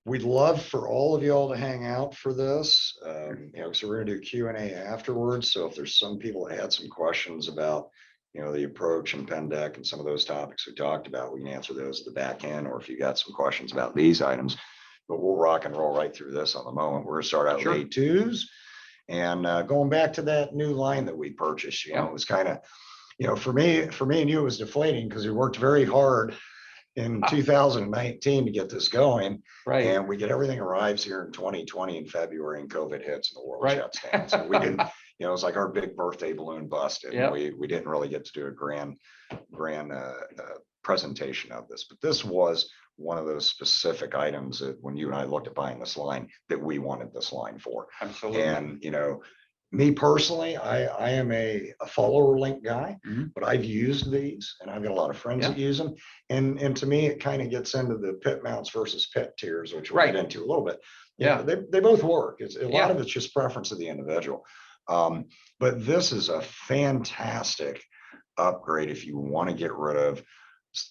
Speaker 2: We'd love for all of y'all to hang out for this, so we're going to do Q&A afterwards. So if there's some people that had some questions about, the approach and pen deck and some of those topics we talked about, we can answer those at the back end, or if you got some questions about these items. But we'll rock and roll right through this on the moment. We're gonna start out
Speaker 3: Sure.
Speaker 2: with A2s, and going back to that new line that we purchased. It was kind of, for me and you, it was deflating because we worked very hard in 2019 to get this going.
Speaker 3: Right.
Speaker 2: And we get everything arrives here in 2020 in February, and COVID hits and the world
Speaker 3: Right.
Speaker 2: shuts down. So we didn't, it was like our big birthday balloon busted.
Speaker 3: Yep.
Speaker 2: We didn't really get to do a grand presentation of this, but this was one of those specific items that when you and I looked at buying this line, that we wanted this line for.
Speaker 3: Absolutely.
Speaker 2: And, me personally, I am a follower link guy,
Speaker 3: Mhm.
Speaker 2: but I've used these and I've got a lot of friends
Speaker 3: Yeah.
Speaker 2: that use them. And to me, it kind of gets into the pit mounts versus pit tiers, which we'll
Speaker 3: Right.
Speaker 2: get into a little bit.
Speaker 3: Yeah.
Speaker 2: They both work. It's a
Speaker 3: Yeah.
Speaker 2: lot of it's just preference of the individual. But this is a fantastic upgrade if you want to get rid of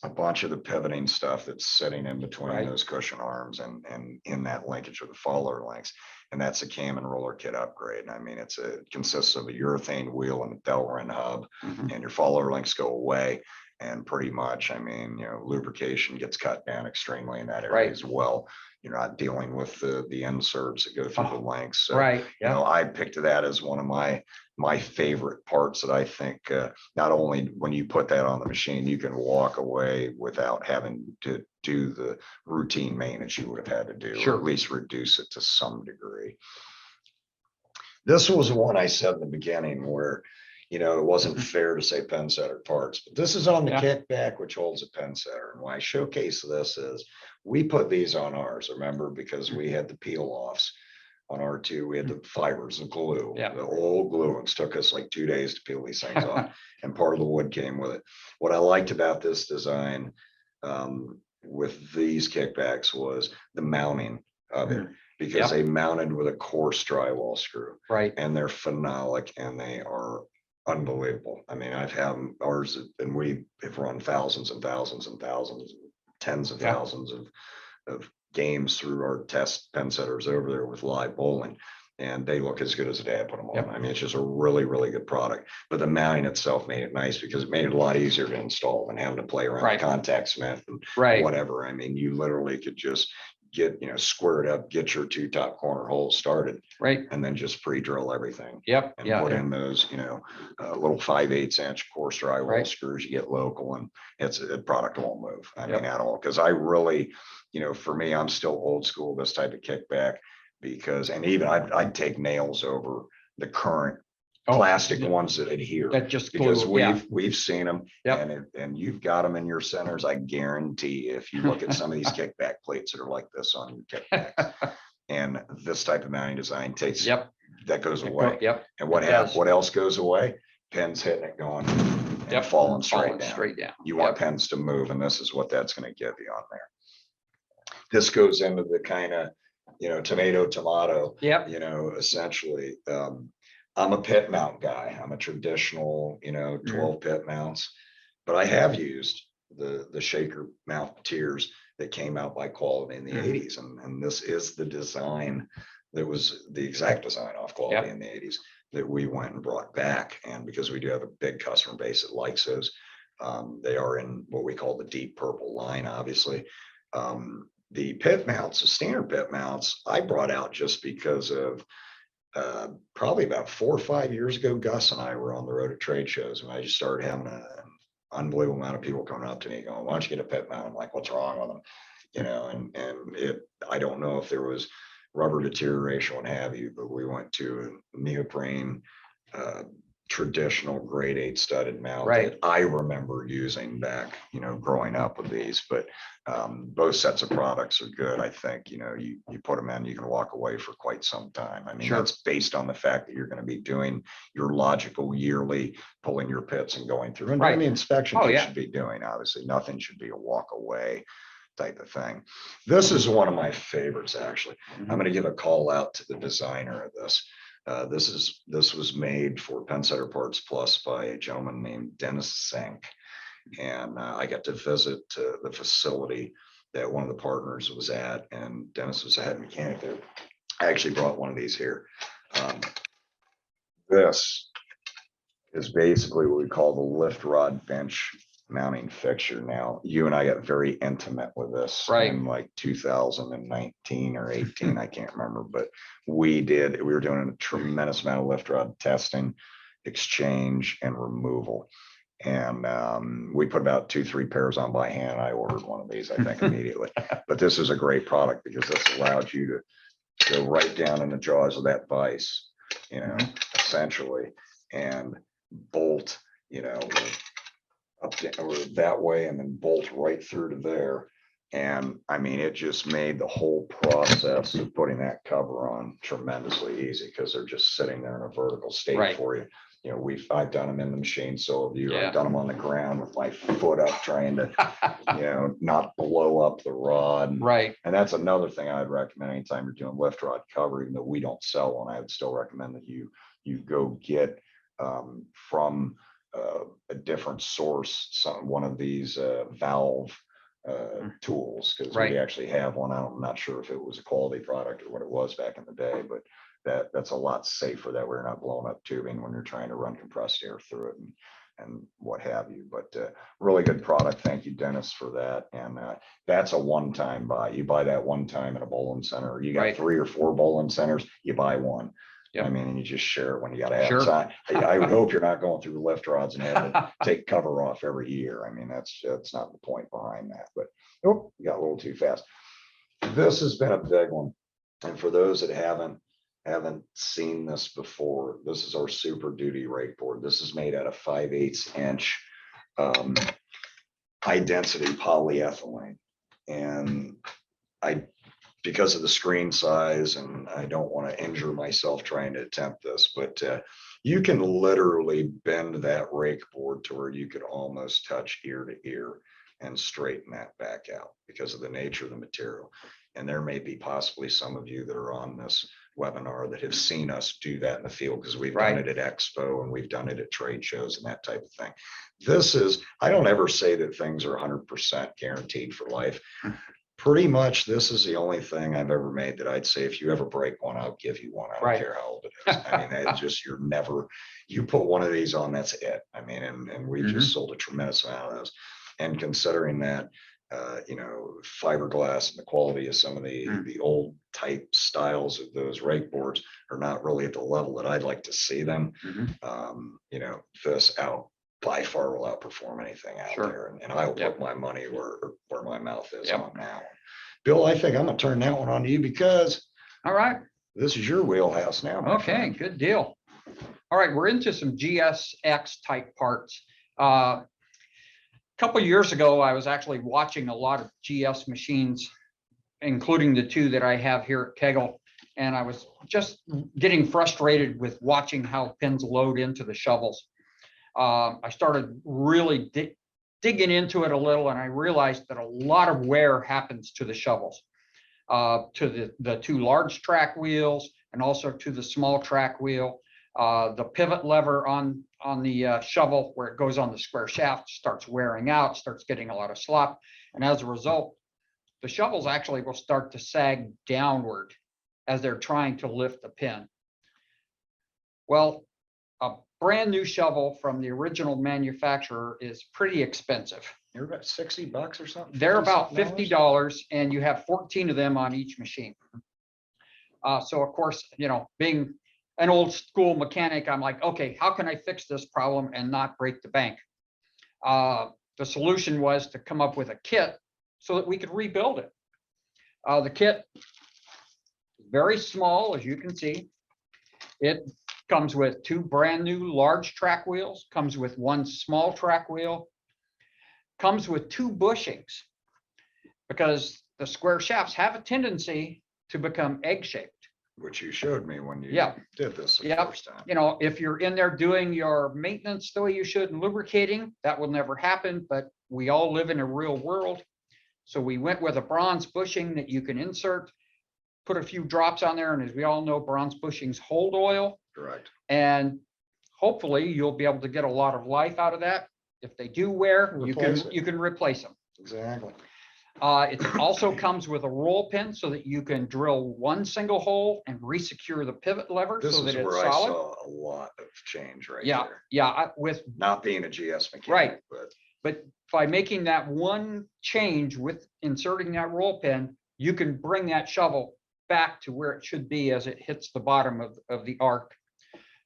Speaker 2: a bunch of the pivoting stuff that's sitting in between
Speaker 3: Right.
Speaker 2: those cushion arms and in that linkage with the follower links. And that's a cam and roller kit upgrade. I mean, it consists of a urethane wheel and a Delrin hub,
Speaker 3: Mhm.
Speaker 2: and your follower links go away. And pretty much, I mean, lubrication gets cut down extremely in that area
Speaker 3: Right.
Speaker 2: as well. You're not dealing with the inserts that go through the links. So,
Speaker 3: Right. Yeah.
Speaker 2: I picked that as one of my favorite parts that I think not only when you put that on the machine, you can walk away without having to do the routine maintenance you would have had to do,
Speaker 3: Sure.
Speaker 2: or at least reduce it to some degree. This was the one I said in the beginning where, it wasn't fair to say Pinsetter parts, but this is on the
Speaker 3: Yeah.
Speaker 2: kickback, which holds a Pinsetter. And why I showcase this is we put these on ours, remember, because we had the peel offs. On R2, we had the fibers and glue,
Speaker 3: Yeah.
Speaker 2: the old glue. It took us like 2 days to peel these things off, and part of the wood came with it. What I liked about this design with these kickbacks was the mounting of it, because
Speaker 3: Yeah.
Speaker 2: they mounted with a coarse drywall screw,
Speaker 3: Right.
Speaker 2: and they're phenolic and they are unbelievable. I mean, I've had ours, and we have run thousands and thousands and thousands, tens of
Speaker 3: Yeah.
Speaker 2: thousands of games through our test pen setters over there with live bowling, and they look as good as the day I put them on.
Speaker 3: Yep.
Speaker 2: I mean, it's just a really, really good product. But the mounting itself made it nice because it made it a lot easier to install than having to play around
Speaker 3: Right.
Speaker 2: with contact cement and
Speaker 3: Right.
Speaker 2: whatever. I mean, you literally could just get, square it up, get your 2 top corner holes started,
Speaker 3: Right.
Speaker 2: and then just pre-drill everything
Speaker 3: Yep.
Speaker 2: and
Speaker 3: Yeah.
Speaker 2: put in those, little 5/8 inch coarse drywall
Speaker 3: Right.
Speaker 2: screws you get local, and it's a product won't move. I
Speaker 3: Yep.
Speaker 2: mean, at all. Cause I really, for me, I'm still old school, this type of kickback, because, and even I'd take nails over the current
Speaker 3: Oh,
Speaker 2: plastic
Speaker 3: yeah.
Speaker 2: ones that adhere.
Speaker 3: That just
Speaker 2: Because
Speaker 3: glue. Yeah.
Speaker 2: we've seen them,
Speaker 3: Yep.
Speaker 2: and you've got them in your centers. I guarantee if you look at some of these kickback plates that are like this on your kickbacks, and this type of mounting design takes,
Speaker 3: Yep.
Speaker 2: that goes away.
Speaker 3: Yep.
Speaker 2: And what
Speaker 3: it does.
Speaker 2: what else goes away? Pins hitting it going and
Speaker 3: Yep.
Speaker 2: falling straight
Speaker 3: Falling
Speaker 2: down.
Speaker 3: straight down.
Speaker 2: You want
Speaker 3: Yep.
Speaker 2: pens to move, and this is what that's going to give you on there. This goes into the kind of, tomato,
Speaker 3: Yep.
Speaker 2: essentially. I'm a pit mount guy. I'm a traditional, 12 pit mounts, but I have used the shaker mount tiers that came out by Quality in the 80s. And this is the design that was the exact design off Quality in the 80s that we went and brought back. And because we do have a big customer base that likes those, they are in what we call the deep purple line, obviously. The pit mounts, the standard pit mounts, I brought out just because of probably about 4 or 5 years ago, Gus and I were on the road at trade shows, and I just started having an unbelievable amount of people coming up to me going, "Why don't you get a pit mount?" I'm like, "What's wrong with them?" And I don't know if there was rubber deterioration, what have you, but we went to a neoprene traditional grade 8 studded mount that I remember using back, growing up with these. But both sets of products are good. I think, you put them in, you can walk away for quite some time. I mean, that's based on the fact that you're going to be doing your logical yearly pulling your pits and going through and doing the inspection you should be doing. Obviously, nothing should be a walk away type of thing. This is one of my favorites, actually. I'm going to give a call out to the designer of this. This was made for Pinsetter Parts Plus by a gentleman named Gs Nxt. And I got to visit the facility that one of the partners was at, and Dennis was the head mechanic there. I actually brought one of these here. This is basically what we call the lift rod bench mounting fixture. Now, you and I got very intimate with this in like 2019 or 18, I can't remember, but we were doing a tremendous amount of lift rod testing, exchange, and removal. And we put about 2-3 pairs on by hand. I ordered one of these, I think, immediately. But this is a great product because this allowed you to go right down in the jaws of that vise, essentially, and bolt, up to, or that way, and then bolt right through to there. And I mean, it just made the whole process of putting that cover on tremendously easy because they're just sitting there in a vertical state
Speaker 3: Right.
Speaker 2: for you. You know, I've done them in the machine. So have you.
Speaker 3: Yeah.
Speaker 2: I've done them on the ground with my foot up, trying to, you know, not blow up the rod.
Speaker 3: Right.
Speaker 2: And that's another thing I'd recommend anytime you're doing lift rod cover, even though we don't sell one, I would still recommend that you go get from a different source, one of these valve tools, because
Speaker 3: Right.
Speaker 2: we actually have one. I'm not sure if it was a quality product or what it was back in the day, but that's a lot safer that we're not blowing up tubing when you're trying to run compressed air through it and what have you. But really good product. Thank you, Dennis, for that. And that's a one-time buy. You buy that one time at a bowling center. You got
Speaker 3: Right.
Speaker 2: 3 or 4 bowling centers, you buy one.
Speaker 3: Yep.
Speaker 2: I mean, and you just share it when you got to have
Speaker 3: Sure.
Speaker 2: time. I would hope you're not going through lift rods and having to take cover off every year. I mean, that's not the point behind that. But oh, you got a little too fast. This has been a big one. And for those that haven't seen this before, this is our Super Duty rake board. This is made out of 5/8 inch high density polyethylene. And because of the screen size, and I don't want to injure myself trying to attempt this, but you can literally bend that rake board to where you could almost touch ear to ear and straighten that back out because of the nature of the material. And there may be possibly some of you that are on this webinar that have seen us do that in the field, because we've
Speaker 3: Right.
Speaker 2: done it at Expo and we've done it at trade shows and that type of thing. I don't ever say that things are 100% guaranteed for life. Pretty much, this is the only thing I've ever made that I'd say, if you ever break one, I'll give you one. I don't
Speaker 3: Right.
Speaker 2: care how old it is. I mean, it's just, you put one of these on, that's it. I mean, and we've just sold a tremendous amount of those. And considering that, you know, fiberglass and the quality of some of the old type styles of those rake boards are not really at the level that I'd like to see them. You know, this by far will outperform anything out
Speaker 3: Sure.
Speaker 2: there. And I will
Speaker 3: Yep.
Speaker 2: put my money where my mouth is
Speaker 3: Yep.
Speaker 2: on that one. Bill, I think I'm gonna turn that one on to you because
Speaker 3: All right.
Speaker 2: this is your wheelhouse now. my
Speaker 3: Okay,
Speaker 2: friend.
Speaker 3: good deal. All right, we're into some GSX type parts. Couple years ago, I was actually watching a lot of GS machines, including the 2 that I have here at Kegel. And I was just getting frustrated with watching how pins load into the shovels. I started really digging into it a little, and I realized that a lot of wear happens to the shovels, to the 2 large track wheels and also to the small track wheel. The pivot lever on the shovel where it goes on the square shaft starts wearing out, starts getting a lot of slop. And as a result, the shovels actually will start to sag downward as they're trying to lift the pin. Well, a brand new shovel from the original manufacturer is pretty expensive.
Speaker 2: You're about $60 or something?
Speaker 3: They're about
Speaker 2: $50?
Speaker 3: $50, and you have 14 of them on each machine. So of course, you know, being an old school mechanic, I'm like, okay, how can I fix this problem and not break the bank? The solution was to come up with a kit so that we could rebuild it. The kit is very small, as you can see. It comes with 2 brand new large track wheels, comes with 1 small track wheel, comes with 2 bushings, because the square shafts have a tendency to become egg-shaped.
Speaker 2: Which you showed me when you
Speaker 3: Yeah.
Speaker 2: did this the
Speaker 3: Yep.
Speaker 2: first time.
Speaker 3: You know, if you're in there doing your maintenance the way you should and lubricating, that will never happen, but we all live in a real world. So we went with a bronze bushing that you can insert, put a few drops on there, and as we all know, bronze bushings hold oil,
Speaker 2: Correct.
Speaker 3: and hopefully you'll be able to get a lot of life out of that. If they do wear,
Speaker 2: Replace it.
Speaker 3: you can replace them.
Speaker 2: Exactly.
Speaker 3: It also comes with a roll pin so that you can drill 1 single hole and resecure the pivot lever
Speaker 2: This
Speaker 3: so
Speaker 2: is
Speaker 3: that it's
Speaker 2: where I
Speaker 3: solid.
Speaker 2: saw a lot of change right
Speaker 3: Yeah,
Speaker 2: there.
Speaker 3: yeah, with
Speaker 2: Not being a GS mechanic,
Speaker 3: Right.
Speaker 2: but
Speaker 3: by making that one change with inserting that roll pin, you can bring that shovel back to where it should be as it hits the bottom of the arc.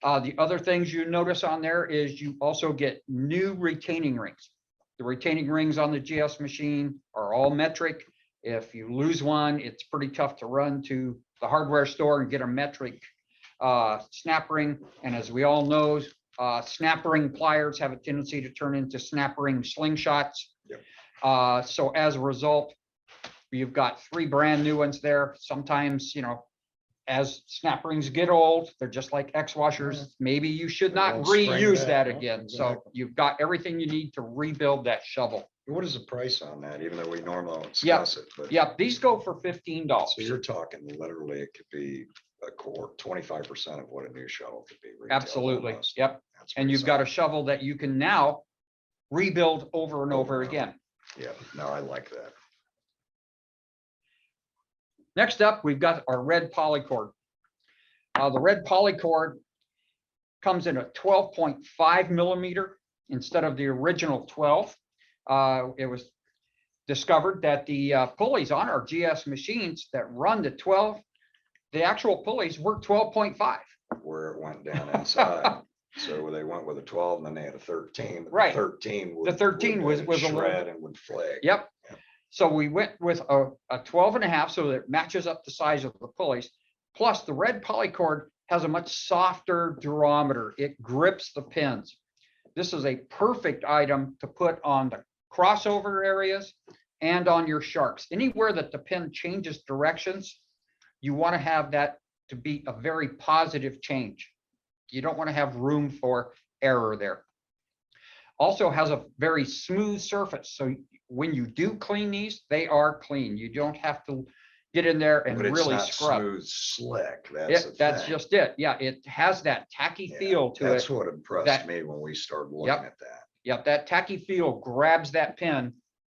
Speaker 3: The other things you notice on there is you also get new retaining rings. The retaining rings on the GS machine are all metric. If you lose one, it's pretty tough to run to the hardware store and get a metric snap ring. And as we all know, snap ring pliers have a tendency to turn into snap ring slingshots.
Speaker 2: Yep.
Speaker 3: So as a result, You've got 3 brand new ones there. Sometimes, as snap rings get old, they're just like X washers. Maybe you should
Speaker 2: They
Speaker 3: not
Speaker 2: won't spring
Speaker 3: reuse
Speaker 2: back,
Speaker 3: that
Speaker 2: no,
Speaker 3: again. So
Speaker 2: exactly.
Speaker 3: you've got everything you need to rebuild that shovel.
Speaker 2: What is the price on that, even though we normally don't
Speaker 3: Yeah.
Speaker 2: discuss it? But
Speaker 3: Yep, these go for $15.
Speaker 2: so you're talking literally, it could be a core, 25% of what a new shovel could be. retail
Speaker 3: Absolutely.
Speaker 2: almost.
Speaker 3: Yep.
Speaker 2: That's
Speaker 3: And
Speaker 2: pretty
Speaker 3: you've got a
Speaker 2: solid.
Speaker 3: shovel that you can now rebuild over and over
Speaker 2: Over and
Speaker 3: again.
Speaker 2: Yeah, no, I like that.
Speaker 3: Next up, we've got our red polycord. The red polycord comes in a 12.5 millimeter instead of the original 12. It was discovered that the pulleys on our GS machines that run the 12, the actual pulleys were 12.5.
Speaker 2: Where it went down inside. So they went with a 12 and then they had a 13. but the
Speaker 3: Right.
Speaker 2: 13
Speaker 3: The 13 was a little-
Speaker 2: shred and would flake.
Speaker 3: Yep.
Speaker 2: Yeah.
Speaker 3: So we went with a 12.5 so that it matches up the size of the pulleys. Plus the red polycord has a much softer durometer. It grips the pins. This is a perfect item to put on the crossover areas and on your sharks. Anywhere that the pin changes directions, you want to have that to be a very positive change. You don't want to have room for error there. Also has a very smooth surface. So when you do clean these, they are clean. You don't have to get in there and
Speaker 2: But it's
Speaker 3: really
Speaker 2: not
Speaker 3: scrub.
Speaker 2: smooth, slick. That's the
Speaker 3: That's
Speaker 2: thing.
Speaker 3: just it. Yeah, it has that tacky
Speaker 2: Yeah,
Speaker 3: feel to
Speaker 2: That's
Speaker 3: it.
Speaker 2: what impressed
Speaker 3: that-
Speaker 2: me when we started looking
Speaker 3: Yep.
Speaker 2: at that.
Speaker 3: Yep, that tacky feel grabs that pin.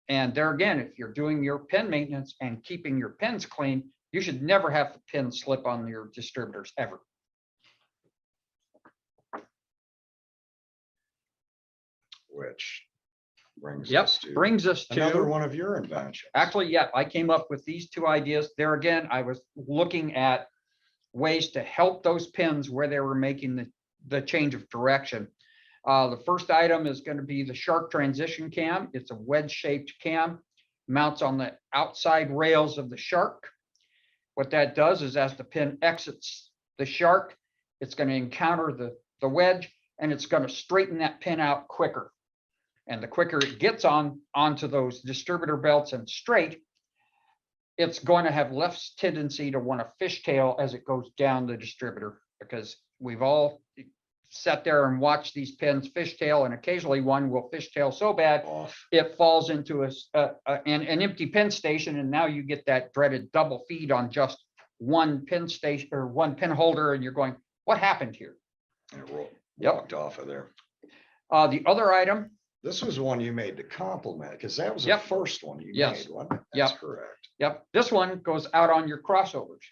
Speaker 3: And there again, if you're doing your pin maintenance and keeping your pins clean, you should never have the pin slip on your distributors ever.
Speaker 2: Which brings
Speaker 3: Yep,
Speaker 2: us to
Speaker 3: brings us
Speaker 2: another
Speaker 3: to,
Speaker 2: one of your inventions.
Speaker 3: actually, yeah, I came up with these 2 ideas. There again, I was looking at ways to help those pins where they were making the change of direction. The first item is going to be the shark transition cam. It's a wedge-shaped cam, mounts on the outside rails of the shark. What that does is as the pin exits the shark, it's going to encounter the wedge and it's going to straighten that pin out quicker. And the quicker it gets onto those distributor belts and straight, it's going to have less tendency to want to fishtail as it goes down the distributor, because we've all sat there and watched these pins fishtail, and occasionally one will fishtail so bad
Speaker 2: Off.
Speaker 3: it falls into an empty pin station, and now you get that dreaded double feed on just one pin station or one pin holder, and you're going, what happened here?
Speaker 2: And it
Speaker 3: Yep.
Speaker 2: walked off of there.
Speaker 3: The other item,
Speaker 2: This was one you made to compliment, because that was the
Speaker 3: Yep.
Speaker 2: first one you
Speaker 3: Yes.
Speaker 2: made, wasn't it?
Speaker 3: Yep.
Speaker 2: That's correct.
Speaker 3: yep, this one goes out on your crossovers.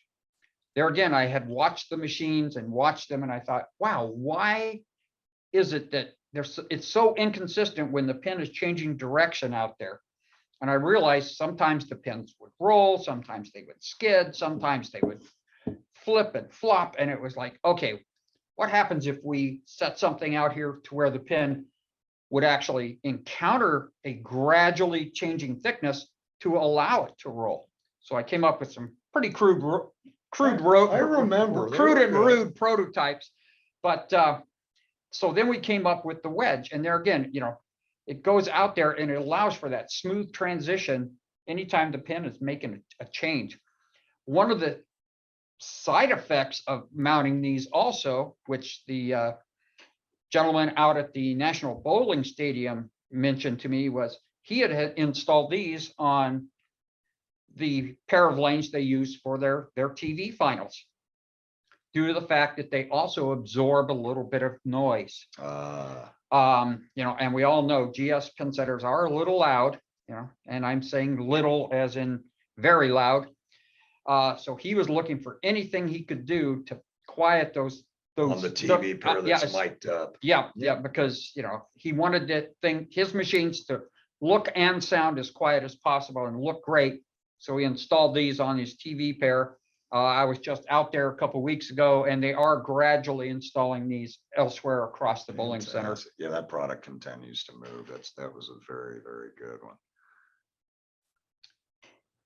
Speaker 3: There again, I had watched the machines and watched them, and I thought, wow, why is it that it's so inconsistent when the pin is changing direction out there? And I realized sometimes the pins would roll, sometimes they would skid, sometimes they would flip and flop, and it was like, okay, what happens if we set something out here to where the pin would actually encounter a gradually changing thickness to allow it to roll? So I came up with some pretty crude
Speaker 2: I remember. They
Speaker 3: crude
Speaker 2: were
Speaker 3: and
Speaker 2: good.
Speaker 3: rude prototypes. But so then we came up with the wedge, and there again, it goes out there and it allows for that smooth transition anytime the pin is making a change. One of the side effects of mounting these also, which the gentleman out at the National Bowling Stadium mentioned to me, was he had installed these on the pair of lanes they use for their TV finals, due to the fact that they also absorb a little bit of noise. And we all know GS pinsetters are a little loud, and I'm saying little as in very loud. So he was looking for anything he could do to quiet those
Speaker 2: On the TV pair that's
Speaker 3: yeah,
Speaker 2: mic'd up.
Speaker 3: yeah, because he wanted his machines to look and sound as quiet as possible and look great. So he installed these on his TV pair. I was just out there a couple weeks ago, and they are gradually installing these elsewhere across the bowling center.
Speaker 2: Fantastic. Yeah, that product continues to move. That was a very, very good one.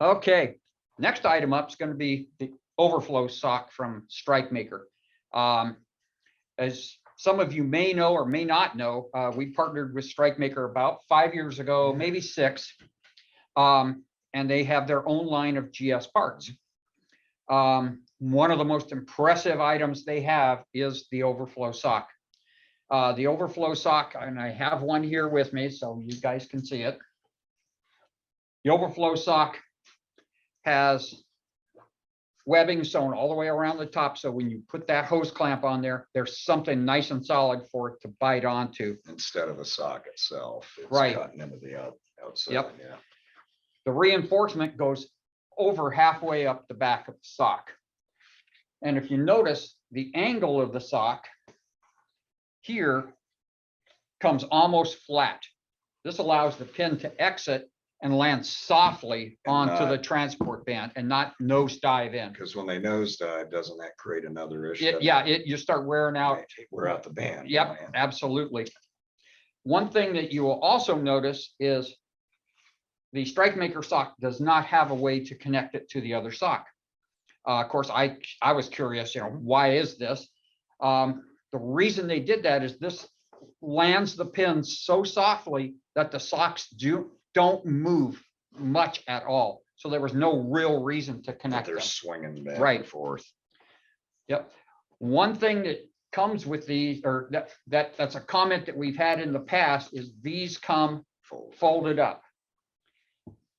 Speaker 3: Okay, next item up is going to be the Overflow Sock from Strikemaker. As some of you may know or may not know, we partnered with Strikemaker about 5 years ago, maybe 6. and they have their own line of GS parts. One of the most impressive items they have is the Overflow Sock. The Overflow Sock, and I have one here with me so you guys can see it. The Overflow Sock has webbing sewn all the way around the top. So when you put that hose clamp on there, there's something nice and solid for it to bite onto.
Speaker 2: Instead of the sock itself, it's
Speaker 3: Right.
Speaker 2: cutting into the outside.
Speaker 3: Yep.
Speaker 2: Yeah.
Speaker 3: The reinforcement goes over halfway up the back of the sock. And if you notice, the angle of the sock here comes almost flat. This allows the pin to exit and land softly
Speaker 2: And
Speaker 3: onto the
Speaker 2: not-
Speaker 3: transport band and not nosedive in.
Speaker 2: Because when they nosedive, doesn't that create another issue?
Speaker 3: You start wearing out.
Speaker 2: We're out the band.
Speaker 3: Yep,
Speaker 2: man.
Speaker 3: absolutely. One thing that you will also notice is the Strikemaker sock does not have a way to connect it to the other sock. Of course, I was curious, why is this? The reason they did that is this lands the pins so softly that the socks don't move much at all. So there was no real reason to
Speaker 2: But
Speaker 3: connect
Speaker 2: they're
Speaker 3: them.
Speaker 2: swinging back
Speaker 3: Right.
Speaker 2: and forth.
Speaker 3: Yep. One thing that comes with these, or that's a comment that we've had in the past, is these come folded up.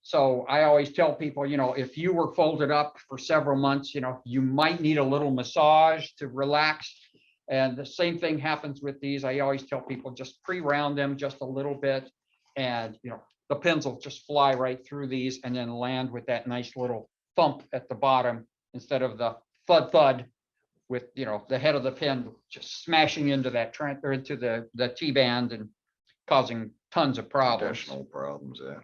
Speaker 3: So I always tell people, if you were folded up for several months, you might need a little massage to relax. And the same thing happens with these. I always tell people just pre-round them just a little bit. And, the pins will just fly right through these and then land with that nice little thump at the bottom instead of the thud thud with, the head of the pin just smashing into that or into the T-band and causing tons of problems.
Speaker 2: Additional problems, yeah.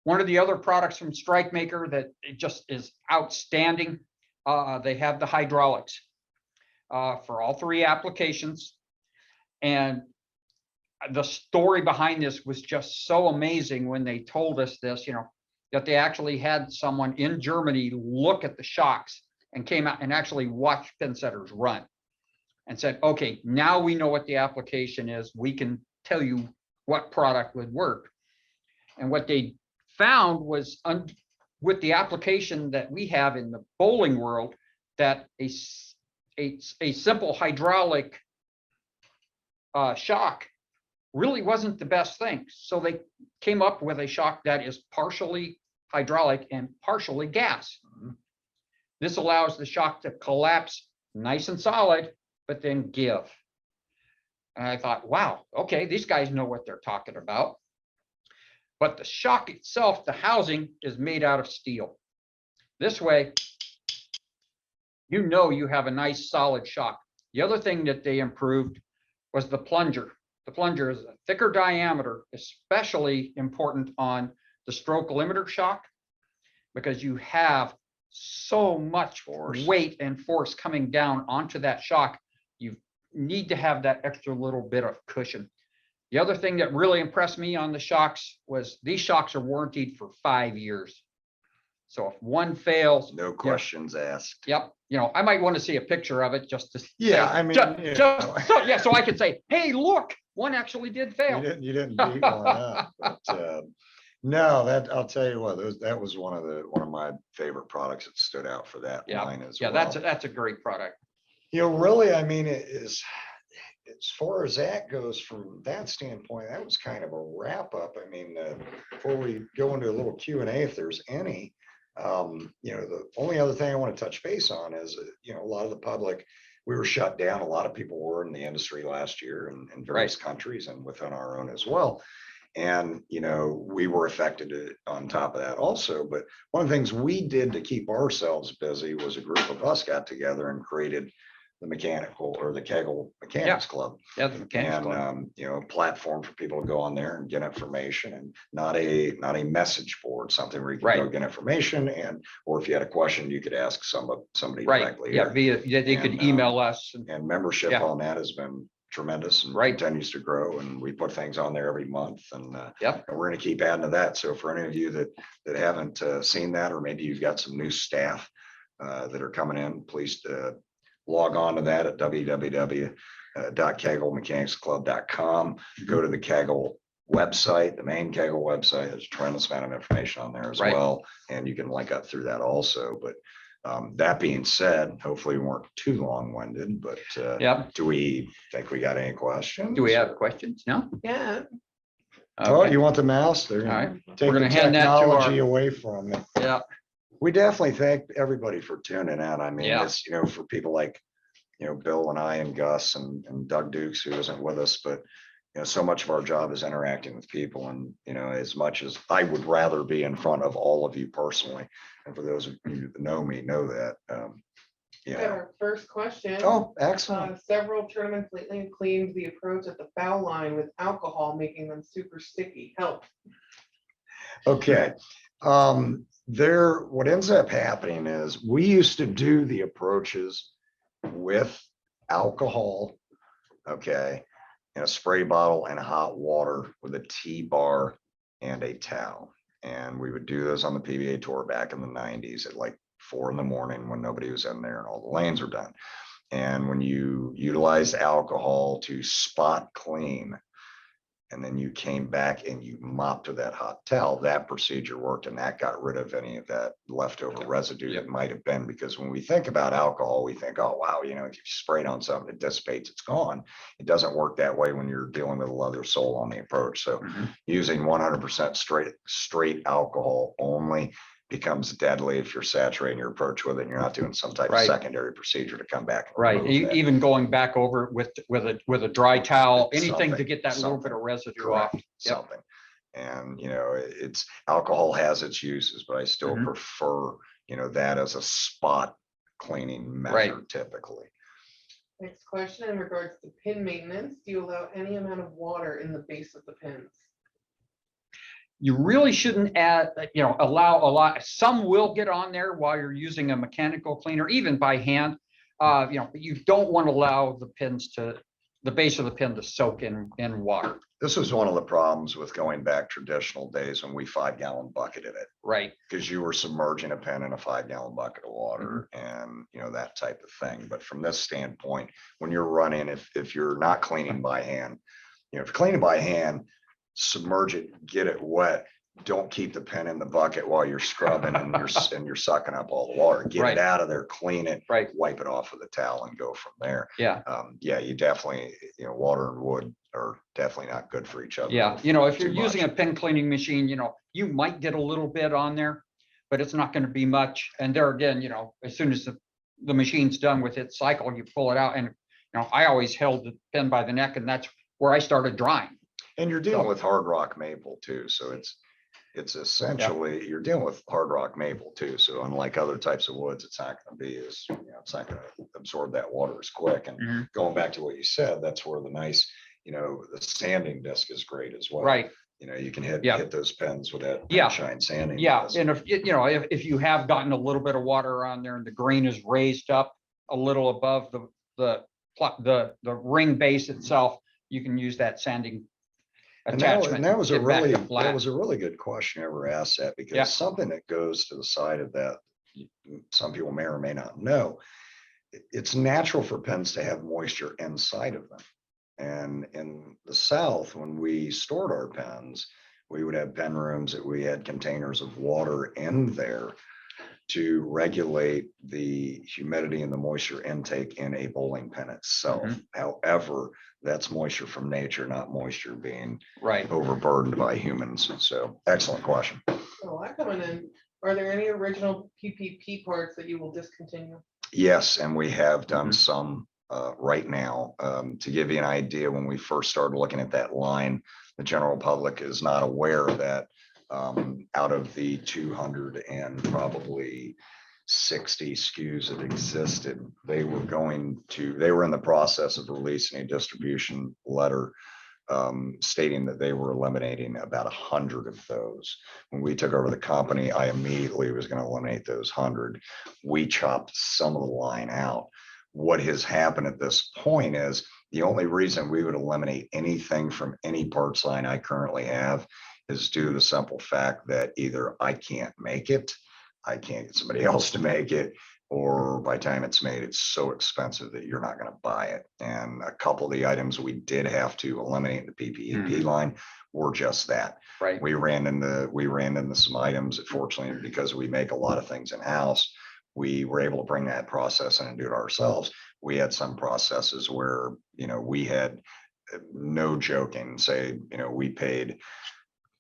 Speaker 3: One of the other products from Strikemaker that it just is outstanding, they have the hydraulics for all three applications. And the story behind this was just so amazing when they told us this, that they actually had someone in Germany look at the shocks and came out and actually watched Pinsetters run and said, okay, now we know what the application is. We can tell you what product would work. And what they found was with the application that we have in the bowling world, that a simple hydraulic shock really wasn't the best thing. So they came up with a shock that is partially hydraulic and partially gas. This allows the shock to collapse nice and solid, but then give. And I thought, wow, okay, these guys know what they're talking about. But the shock itself, the housing, is made out of steel. This way, you have a nice solid shock. The other thing that they improved was the plunger. The plunger is a thicker diameter, especially important on the stroke limiter shock, because you have so much
Speaker 2: Force.
Speaker 3: weight and force coming down onto that shock. You need to have that extra little bit of cushion. The other thing that really impressed me on the shocks was these shocks are warranted for 5 years. So if one fails,
Speaker 2: No questions asked.
Speaker 3: yep, I might want to see a picture of it just to
Speaker 2: Yeah,
Speaker 3: say-
Speaker 2: I mean,
Speaker 3: so I could say, hey, look, one actually did fail.
Speaker 2: You didn't beat one up. But, no, I'll tell you what, that was one of my favorite products that stood out for that
Speaker 3: Yeah,
Speaker 2: line as
Speaker 3: Yeah,
Speaker 2: well.
Speaker 3: that's a great product.
Speaker 2: Really, I mean, it is, as far as that goes, from that standpoint, that was kind of a wrap up. I mean, before we go into a little Q&A, if there's any, the only other thing I want to touch base on is, a lot of the public, we were shut down. A lot of people were in the industry last year in various countries and within our own as well. And, we were affected on top of that also. But one of the things we did to keep ourselves busy was a group of us got together and created the Kegel Mechanics Club.
Speaker 3: Yeah, the mechanics
Speaker 2: And,
Speaker 3: club.
Speaker 2: a platform for people to go on there and get information, and not a message board, something where you can go
Speaker 3: Right.
Speaker 2: get information, or if you had a question, you could ask somebody
Speaker 3: Right,
Speaker 2: directly.
Speaker 3: yeah, they could
Speaker 2: And,
Speaker 3: email us.
Speaker 2: And membership
Speaker 3: Yeah.
Speaker 2: on that has been tremendous and
Speaker 3: Right.
Speaker 2: continues to grow, and we put things on there every month, and
Speaker 3: Yep.
Speaker 2: and we're going to keep adding to that. So for any of you that haven't seen that, or maybe you've got some new staff that are coming in, please log on to that at www.kegelmechanicsclub.com. Go to the Kegel website, the main Kegel website, has a tremendous amount of information on there as
Speaker 3: Right.
Speaker 2: well. And you can link up through that also. But that being said, hopefully we weren't too long-winded, but
Speaker 3: Yep.
Speaker 2: do we think we got any questions?
Speaker 3: Do we have questions? No?
Speaker 4: Yeah.
Speaker 2: Oh,
Speaker 3: Okay.
Speaker 2: you want the mouse? They're
Speaker 3: All
Speaker 2: gonna
Speaker 3: right.
Speaker 2: take
Speaker 3: We're
Speaker 2: the
Speaker 3: gonna hand that to
Speaker 2: technology
Speaker 3: our,
Speaker 2: away from me.
Speaker 3: yeah,
Speaker 2: We definitely thank everybody for tuning in. I mean,
Speaker 3: Yeah.
Speaker 2: it's, for people like, Bill and I and Gus and Doug Dukes, who isn't with us, but so much of our job is interacting with people. And, as much as I would rather be in front of all of you personally, and for those of you that know me, know that,
Speaker 4: We got our first question.
Speaker 2: Oh, excellent.
Speaker 4: Several tournaments lately have claimed the approach at the foul line with alcohol, making them super sticky. Help.
Speaker 2: Okay. What ends up happening is we used to do the approaches with alcohol, okay, in a spray bottle and hot water with a T-bar and a towel. And we would do those on the PBA tour back in the 90s at like 4 in the morning when nobody was in there and all the lanes were done. And when you utilize alcohol to spot clean, and then you came back and you mopped with that hot towel, that procedure worked, and that got rid of any of that leftover residue that might have been. Because when we think about alcohol, we think, oh, wow, if you spray it on something, it dissipates, it's gone. It doesn't work that way when you're dealing with a leather sole on the approach. So using 100% straight alcohol only becomes deadly if you're saturating your approach with it and you're not doing some type of
Speaker 3: Right.
Speaker 2: secondary procedure to come back. and
Speaker 3: right.
Speaker 2: remove that.
Speaker 3: Even going back over it with a dry towel, anything to
Speaker 2: Something,
Speaker 3: get that little bit of residue off.
Speaker 2: Correct,
Speaker 3: Yep.
Speaker 2: something. And, it's alcohol has its uses, but I still
Speaker 3: Mhm.
Speaker 2: prefer, that as a spot cleaning measure typically.
Speaker 4: Next question in regards to pin maintenance. Do you allow any amount of water in the base of the pins?
Speaker 3: You really shouldn't allow a lot. Some will get on there while you're using a mechanical cleaner, even by hand. But you don't want to allow the base of the pin to soak in water.
Speaker 2: This was one of the problems with going back traditional days when we 5-gallon bucketed it,
Speaker 3: Right.
Speaker 2: because you were submerging a pin in a 5-gallon bucket of water and, that type of thing. But from this standpoint, when you're running, if you're not cleaning by hand, if you're cleaning by hand, submerge it, get it wet. Don't keep the pin in the bucket while you're scrubbing and you're sucking up all the water. Get
Speaker 3: Right.
Speaker 2: it out of there, clean it,
Speaker 3: Right.
Speaker 2: wipe it off with a towel and go from there.
Speaker 3: Yeah.
Speaker 2: You definitely, water and wood are definitely not good for each other.
Speaker 3: Yeah. If you're
Speaker 2: too
Speaker 3: using
Speaker 2: much.
Speaker 3: a pin cleaning machine, you might get a little bit on there, but it's not going to be much. And there again, as soon as the machine's done with its cycle, you pull it out. And, I always held the pin by the neck, and that's where I started drying.
Speaker 2: And you're dealing with hard rock maple too. So it's essentially, you're dealing with hard rock maple too. So unlike other types of woods, it's not going to be as, it's not going to absorb that water as quick. And going back to what you said, that's where the nice, the sanding disc is great as well.
Speaker 3: Right.
Speaker 2: You can hit those pens with that
Speaker 3: Yeah.
Speaker 2: shine sanding.
Speaker 3: Yeah.
Speaker 2: disc.
Speaker 3: And if you have gotten a little bit of water on there and the grain is raised up a little above the ring base itself, you can use that sanding attachment.
Speaker 2: And that was a
Speaker 3: get back
Speaker 2: really,
Speaker 3: to flat.
Speaker 2: that was a really good question. Ever asked that, because
Speaker 3: Yeah.
Speaker 2: something that goes to the side of that, some people may or may not know, it's natural for pens to have moisture inside of them. And in the South, when we stored our pens, we would have pen rooms that we had containers of water in there to regulate the humidity and the moisture intake in a bowling pin itself. However, that's moisture from nature, not moisture being
Speaker 3: Right.
Speaker 2: overburdened by humans. So excellent question.
Speaker 4: Oh, that coming in. Are there any original PPP parts that you will discontinue?
Speaker 2: Yes, and we have done some right now. To give you an idea, when we first started looking at that line, the general public is not aware that out of the 200 and probably 60 SKUs that existed, they were in the process of releasing a distribution letter stating that they were eliminating about 100 of those. When we took over the company, I immediately was going to eliminate those 100. We chopped some of the line out. What has happened at this point is the only reason we would eliminate anything from any parts line I currently have is due to the simple fact that either I can't make it, I can't get somebody else to make it, or by the time it's made, it's so expensive that you're not going to buy it. And a couple of the items we did have to eliminate in the PPEP line were just that.
Speaker 3: Right.
Speaker 2: We ran into some items that, fortunately, because we make a lot of things in house, we were able to bring that process in and do it ourselves. We had some processes where, we had, no joking, say, we paid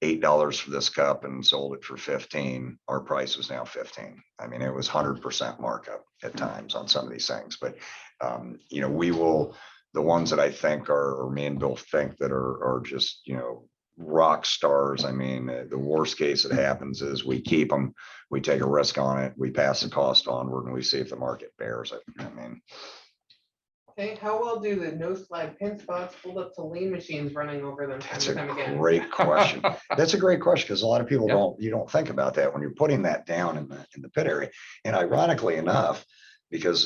Speaker 2: $8 for this cup and sold it for 15. Our price was now 15. I mean, it was 100% markup at times on some of these things, but the ones that I think or me and Bill think that are just, rock stars. I mean, the worst case that happens is we keep them, we take a risk on it, we pass the cost onward, and we see if the market bears it. I mean,
Speaker 4: Okay, how well do the no slide pin spots hold up to lean machines running over them time
Speaker 2: that's
Speaker 4: and time
Speaker 2: a
Speaker 4: again?
Speaker 2: great question. That's a great question, because a lot of people
Speaker 3: Yeah.
Speaker 2: don't think about that when you're putting that down in the pit area. And ironically enough, because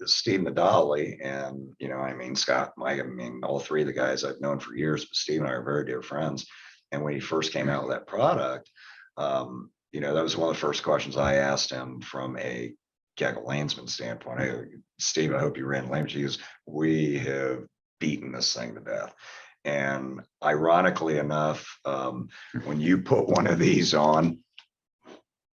Speaker 2: Steve Nadali and, Scott, Mike, all three of the guys I've known for years, but Steve and I are very dear friends. And when he first came out with that product, that was one of the first questions I asked him from a Kegel Lanesman standpoint. Hey, Steve, I hope you ran lane. He goes, we have beaten this thing to death. And ironically enough, when you put one of these on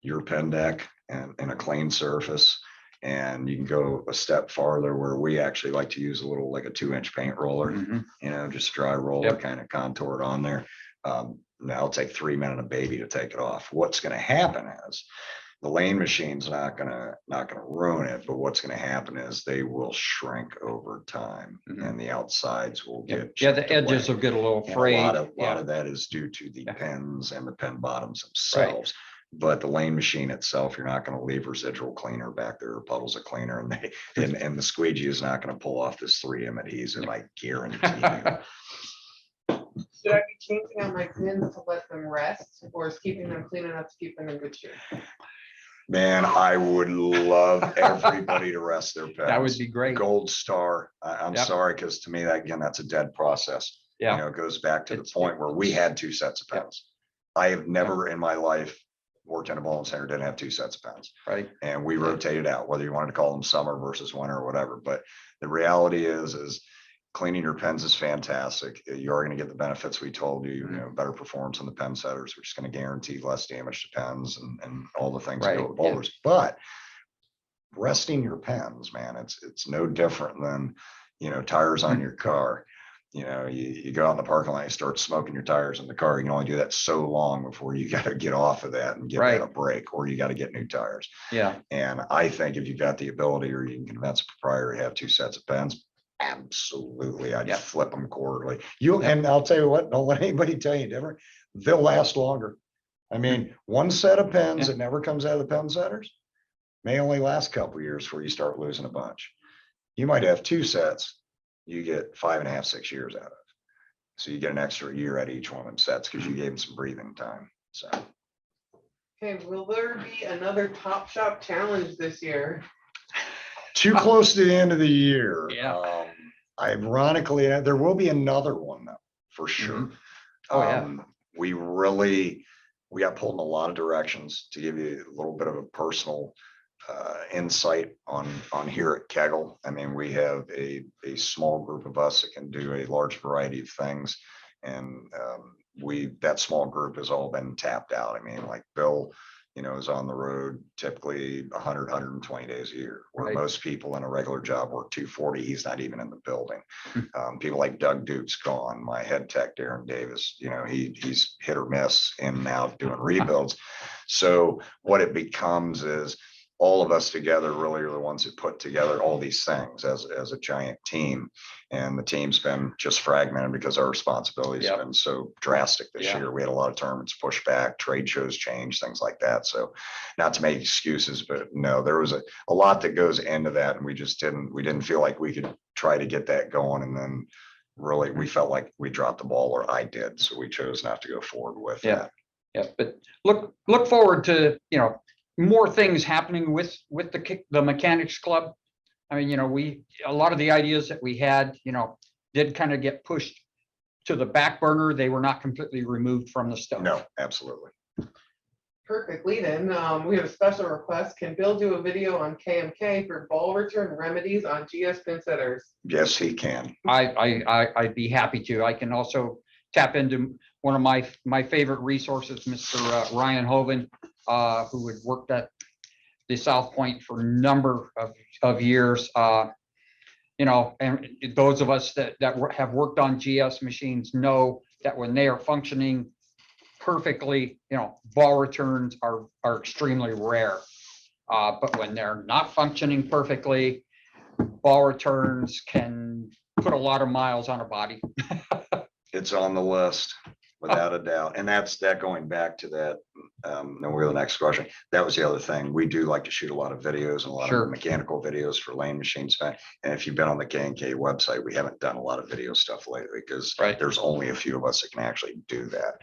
Speaker 2: your pen deck and a clean surface, and you can go a step farther where we actually like to use a little, like a 2-inch paint roller, just dry roller, kind of contour it on there. Now it'll take 3 minutes a baby to take it off. What's going to happen is the lane machine's not gonna ruin it, but what's going to happen is they will shrink over time, and the outsides will get
Speaker 3: the edges will get a little frayed.
Speaker 2: A lot of that is due to the pens and the pen bottoms themselves. But the lane machine itself, you're not going to leave residual cleaner back there or puddles of cleaner, and the squeegee is not going to pull off this 3M adhesive. I guarantee you.
Speaker 4: Should I be changing out my pins to let them rest, or is keeping them clean enough to keep them in good shape?
Speaker 2: Man, I would love everybody to rest their pens.
Speaker 3: That would be great.
Speaker 2: Gold star. I'm
Speaker 3: Yep.
Speaker 2: sorry, because to me, that again, that's a dead process.
Speaker 3: Yeah.
Speaker 2: It goes back to the
Speaker 3: It's-
Speaker 2: point where we had 2 sets of pens. I have never in my life worked in a bowling center, didn't have 2 sets of pens.
Speaker 3: Right.
Speaker 2: And we rotated out, whether you wanted to call them summer versus winter or whatever. But the reality is cleaning your pens is fantastic. You are going to get the benefits we told you, better performance on the pen setters, which is going to guarantee less damage to pens and all the things that go with bowlers. But resting your pens, man, it's no different than, tires on your car. You go out in the parking lot, you start smoking your tires in the car. You can only do that so long before you got to get off of that and give that a break, or you got to get new tires.
Speaker 3: Yeah.
Speaker 2: And I think if you've got the ability, or you can convince a proprietor to have 2 sets of pens, absolutely, I'd flip them quarterly. And I'll tell you what, don't let anybody tell you different. They'll last longer. I mean, 1 set of pens that never comes out of the pen setters may only last a couple of years before you start losing a bunch. You might have 2 sets, you get 5.5, 6 years out of. So you get an extra year out of each one of them sets because you gave them some breathing time. So.
Speaker 4: Okay, will there be another Top Shop challenge this year?
Speaker 2: Too close to the end of the year.
Speaker 3: Yeah.
Speaker 2: Ironically, there will be another one though, for sure. We got pulled in a lot of directions. To give you a little bit of a personal insight on here at Kegel. I mean, we have a small group of us that can do a large variety of things, and that small group has all been tapped out. I mean, like Bill, is on the road typically 100, 120 days a year, where most people in a regular job work 240. He's not even in the building. People like Doug Duke's gone. My head tech, Darren Davis, he's hit or miss in and out doing rebuilds. So what it becomes is all of us together really are the ones that put together all these things as a giant team. And the team's been just fragmented because our responsibilities have been so drastic this year. We had a lot of tournaments pushed back, trade shows changed, things like that. So not to make excuses, but no, there was a lot that goes into that. And we didn't feel like we could try to get that going. And then really we felt like we dropped the ball, or I did. So we chose not to go forward with that.
Speaker 3: Yeah. But look forward to, more things happening with the mechanics club. I mean, a lot of the ideas that we had, did kind of get pushed to the back burner. They were not completely removed from the stuff.
Speaker 2: No, absolutely.
Speaker 4: perfect lead in. We have a special request. Can Bill do a video on KMK for ball return remedies on GS Pinsetters?
Speaker 2: Yes, he can.
Speaker 3: I'd be happy to. I can also tap into one of my favorite resources, Mr. Ryan Hoven, who had worked at the South Point for a number of years. You know, and those of us that have worked on GS machines know that when they are functioning perfectly, you know, ball returns are extremely rare. But when they're not functioning perfectly, ball returns can put a lot of miles on a body.
Speaker 2: It's on the list without a doubt. And that's going back to that. Then we'll go to the next question. That was the other thing. We do like to shoot a lot of videos and a lot
Speaker 3: Sure.
Speaker 2: of mechanical videos for lane machines. And if you've been on the K&K website, we haven't done a lot of video stuff lately because
Speaker 3: Right.
Speaker 2: there's only a few of us that can actually do that.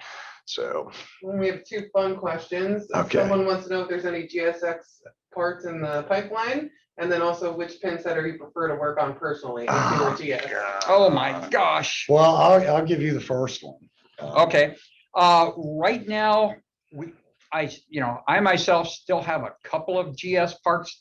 Speaker 2: So,
Speaker 4: We have two fun questions.
Speaker 2: Okay.
Speaker 4: Someone wants to know if there's any GSX parts in the pipeline, and then also which pin setter you prefer to work on personally, AC or GS.
Speaker 3: Oh my gosh.
Speaker 2: Well, I'll give you the first one.
Speaker 3: Okay. Right now, I myself still have a couple of GS parts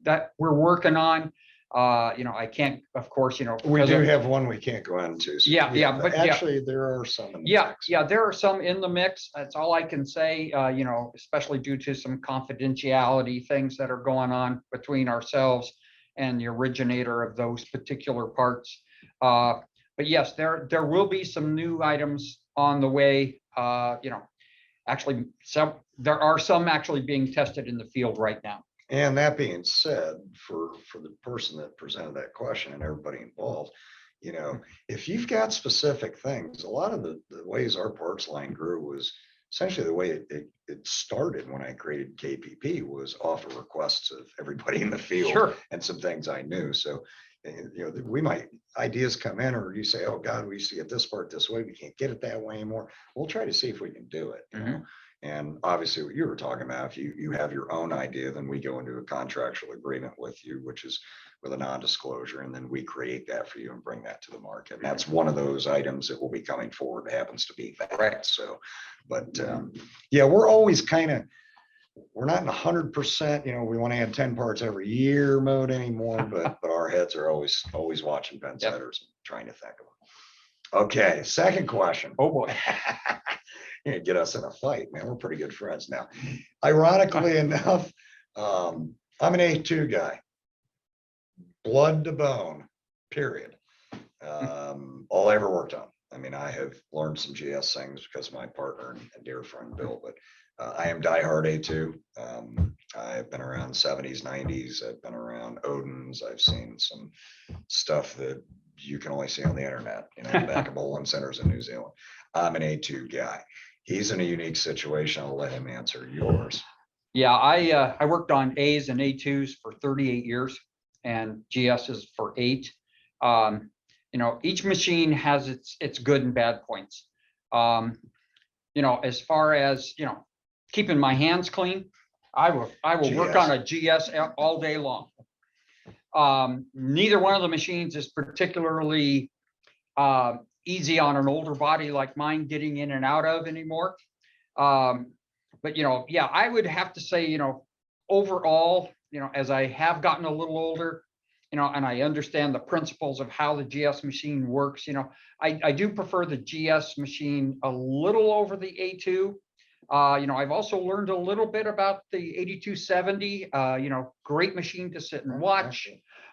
Speaker 3: that we're working on. You know, I can't, of course, you know.
Speaker 2: We
Speaker 3: because
Speaker 2: do
Speaker 3: of-
Speaker 2: have one we can't go into. So
Speaker 3: Yeah, but yeah.
Speaker 2: actually there are some. in the
Speaker 3: Yeah,
Speaker 2: mix.
Speaker 3: yeah, there are some in the mix. That's all I can say, you know, especially due to some confidentiality things that are going on between ourselves and the originator of those particular parts. But yes, there will be some new items on the way. You know, actually, there are some actually being tested in the field right now.
Speaker 2: And that being said, for the person that presented that question and everybody involved, you know, if you've got specific things, a lot of the ways our parts line grew was essentially the way it started when I created KPP was off of requests of everybody in the field
Speaker 3: Sure.
Speaker 2: and some things I knew. So, you know, we might ideas come in or you say, oh God, we used to get this part this way. We can't get it that way anymore. We'll try to see if we can do it. You know? And obviously what you were talking about, if you have your own idea, then we go into a contractual agreement with you, which is with a non-disclosure, and then we create that for you and bring that to the market. And that's one of those items that will be coming forward. It happens to be that.
Speaker 3: Right.
Speaker 2: So, but yeah, we're always we're not in 100%, you know, we want to add 10 parts every year mode anymore, but our heads are always watching pen setters, trying to think of them. Okay, second question.
Speaker 3: Oh boy.
Speaker 2: You know, get us in a fight, man. We're pretty good friends now. Ironically enough, I'm an A2 guy. Blood to bone, period. All I ever worked on. I mean, I have learned some GS things because of my partner and dear friend Bill, but I am diehard A2. I've been around 70s, 90s. I've been around Odin's. I've seen some stuff that you can only see on the internet, you know, back of bowling centers in New Zealand. I'm an A2 guy. He's in a unique situation. I'll let him answer yours.
Speaker 3: Yeah, I worked on A's and A2s for 38 years and GS's for 8. You know, each machine has its good and bad points. You know, as far as, you know, keeping my hands clean, I will work on a GS all day long. Neither one of the machines is particularly easy on an older body like mine getting in and out of anymore. But, you know, yeah, I would have to say, you know, overall, you know, as I have gotten a little older, you know, and I understand the principles of how the GS machine works, you know, I do prefer the GS machine a little over the A2. You know, I've also learned a little bit about the 8270, you know, great machine to sit and watch.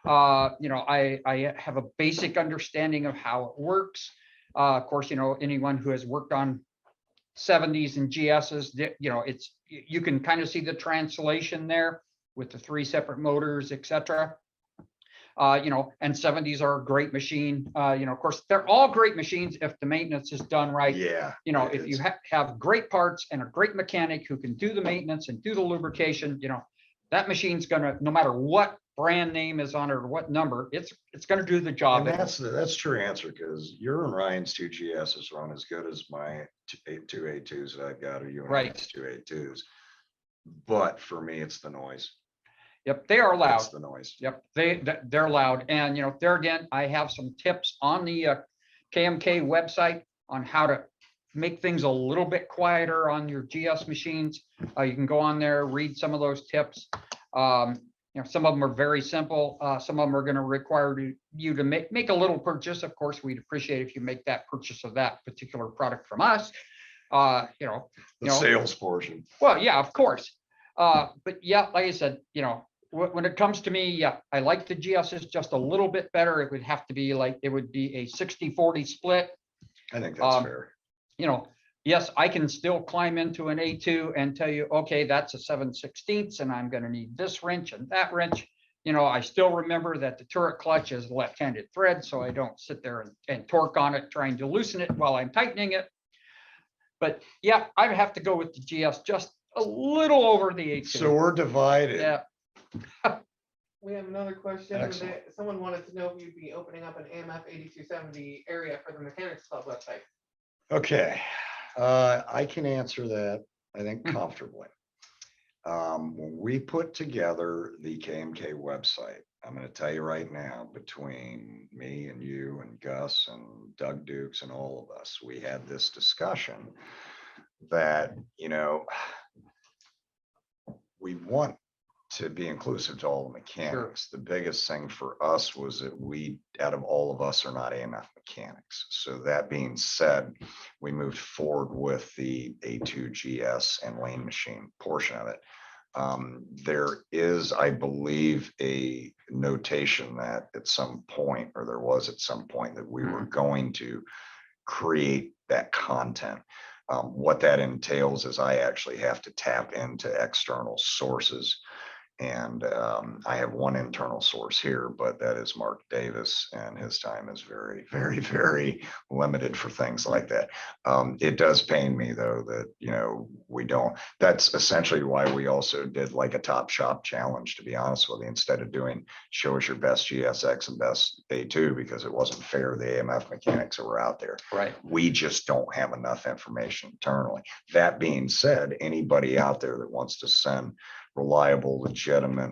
Speaker 3: You know, I have a basic understanding of how it works. Of course, you know, anyone who has worked on 70s and GSs, you know, you can kind of see the translation there with the 3 separate motors, etc. You know, and 70s are a great machine. You know, of course, they're all great machines if the maintenance is done right.
Speaker 2: Yeah.
Speaker 3: You know, if you have great parts and a great mechanic who can do the maintenance and do the lubrication, you know, that machine's gonna, no matter what brand name is on it or what number, it's gonna do the job.
Speaker 2: And that's true answer, because your and Ryan's 2 GSs run as good as my 2 A2s that I've got, or you and
Speaker 3: Right.
Speaker 2: Ryan's 2 A2s. But for me, it's the noise.
Speaker 3: Yep, they are loud.
Speaker 2: It's the noise.
Speaker 3: Yep, they're loud. And, you know, there again, I have some tips on the KMK website on how to make things a little bit quieter on your GS machines, you can go on there, read some of those tips. Some of them are very simple. Some of them are going to require you to make a little purchase. Of course, we'd appreciate if you make that purchase of that particular product from us.
Speaker 2: The sales portion.
Speaker 3: Well, yeah, of course. But yeah, like I said, when it comes to me, yeah, I like the GSs just a little bit better. It would have to be like, it would be a 60-40 split.
Speaker 2: I think that's fair.
Speaker 3: Yes, I can still climb into an A2 and tell you, okay, that's a 7/16 and I'm going to need this wrench and that wrench. I still remember that the turret clutch is left-handed thread, so I don't sit there and torque on it trying to loosen it while I'm tightening it. But yeah, I'd have to go with the GS just a little over the A2.
Speaker 2: So we're divided.
Speaker 3: Yeah.
Speaker 4: We have another question.
Speaker 2: Excellent.
Speaker 4: Someone wanted to know if you'd be opening up an AMF 8270 area for the Mechanics Club website.
Speaker 2: Okay, I can answer that, I think, comfortably. When we put together the KMK website, I'm going to tell you right now, between me and you and Gus and Doug Dukes and all of us, we had this discussion that, we want to be inclusive to all the mechanics. The biggest thing for us was that out of all of us, are not AMF mechanics. So that being said, we moved forward with the A2 GS and lane machine portion of it. There is, I believe, a notation that at some point, or there was at some point, that we were going to create that content. What that entails is I actually have to tap into external sources. And I have one internal source here, but that is Mark Davis, and his time is very, very, very limited for things like that. It does pain me, though, that, we don't. That's essentially why we also did like a top shop challenge, to be honest with you, instead of doing show us your best GSX and best A2, because it wasn't fair to the AMF mechanics that were out there.
Speaker 3: Right.
Speaker 2: We just don't have enough information internally. That being said, anybody out there that wants to send reliable, legitimate,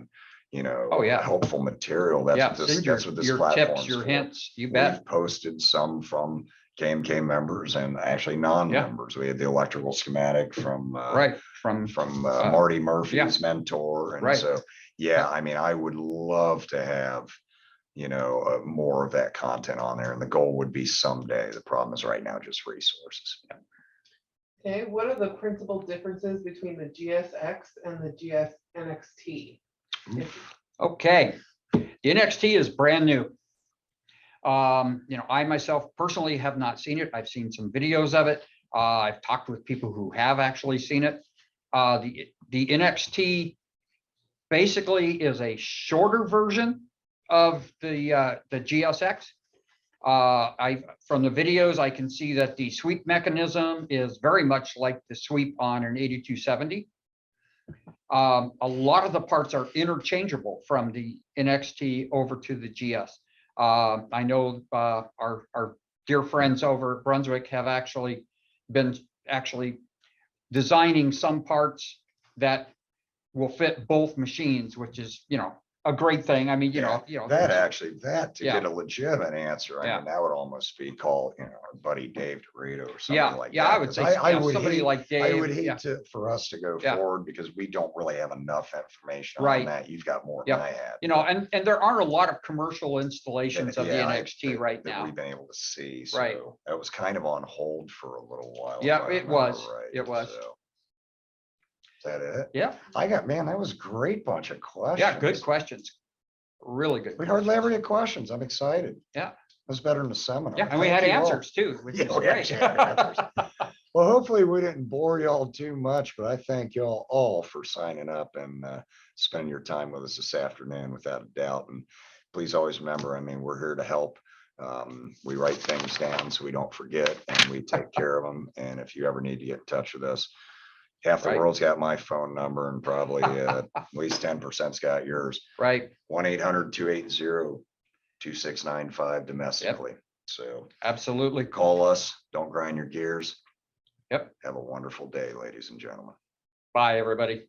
Speaker 3: Oh, yeah.
Speaker 2: helpful material. That's what this
Speaker 3: your
Speaker 2: platform
Speaker 3: tips, your
Speaker 2: for.
Speaker 3: hints, you bet.
Speaker 2: We've posted some from KMK members and actually non-members. We had the electrical schematic from
Speaker 3: Right. From
Speaker 2: Marty Murphy's mentor. And
Speaker 3: Right.
Speaker 2: so, yeah, I mean, I would love to have, more of that content on there. And the goal would be someday. The problem is right now, just resources.
Speaker 4: Okay, what are the principal differences between the GSX and the GS Nxt?
Speaker 3: Okay, the NXT is brand new. I myself personally have not seen it. I've seen some videos of it. I've talked with people who have actually seen it. The NXT basically is a shorter version of the GSX. From the videos, I can see that the sweep mechanism is very much like the sweep on an 8270. A lot of the parts are interchangeable from the NXT over to the GS. I know our dear friends over at Brunswick have actually been designing some parts that will fit both machines, which is, a great thing. I mean,
Speaker 2: that to
Speaker 3: Yeah.
Speaker 2: get a legitimate answer, I
Speaker 3: Yeah.
Speaker 2: mean, that would almost be called, our buddy Dave DeRito or something
Speaker 3: Yeah,
Speaker 2: like
Speaker 3: yeah,
Speaker 2: that.
Speaker 3: I would
Speaker 2: 'Cause
Speaker 3: say
Speaker 2: I would
Speaker 3: somebody
Speaker 2: hate,
Speaker 3: like Dave.
Speaker 2: I would hate
Speaker 3: Yeah.
Speaker 2: for us to go
Speaker 3: Yeah.
Speaker 2: forward because we don't really have enough information
Speaker 3: Right.
Speaker 2: on that. You've got more
Speaker 3: Yeah.
Speaker 2: than I have.
Speaker 3: And there aren't a lot of commercial installations of the
Speaker 2: Yeah,
Speaker 3: NXT right
Speaker 2: that
Speaker 3: now.
Speaker 2: we've been able to see.
Speaker 3: Right.
Speaker 2: So that was kind of on hold for a little while.
Speaker 3: Yeah,
Speaker 2: if I
Speaker 3: it
Speaker 2: remember
Speaker 3: was.
Speaker 2: right.
Speaker 3: It was.
Speaker 2: So, is that it?
Speaker 3: Yeah,
Speaker 2: That was a great bunch of questions.
Speaker 3: yeah, good questions. Really good.
Speaker 2: We hardly ever get questions. I'm excited.
Speaker 3: Yeah.
Speaker 2: It was better than the seminar.
Speaker 3: Yeah, and we
Speaker 2: Thank
Speaker 3: had
Speaker 2: you all.
Speaker 3: answers too, which
Speaker 2: Yeah,
Speaker 3: is
Speaker 2: we actually
Speaker 3: great.
Speaker 2: had answers. Well, hopefully we didn't bore y'all too much, but I thank y'all all for signing up and spending your time with us this afternoon, without a doubt. And please always remember, I mean, we're here to help. We write things down so we don't forget, and we take care of them. And if you ever need to get in touch with us, half the
Speaker 3: Right.
Speaker 2: world's got my phone number, and probably at least 10%'s got yours.
Speaker 3: Right,
Speaker 2: 1-800-280-2695 domestically. So
Speaker 3: absolutely.
Speaker 2: call us, don't grind your gears.
Speaker 3: Yep.
Speaker 2: Have a wonderful day, ladies and gentlemen.
Speaker 3: Bye, everybody.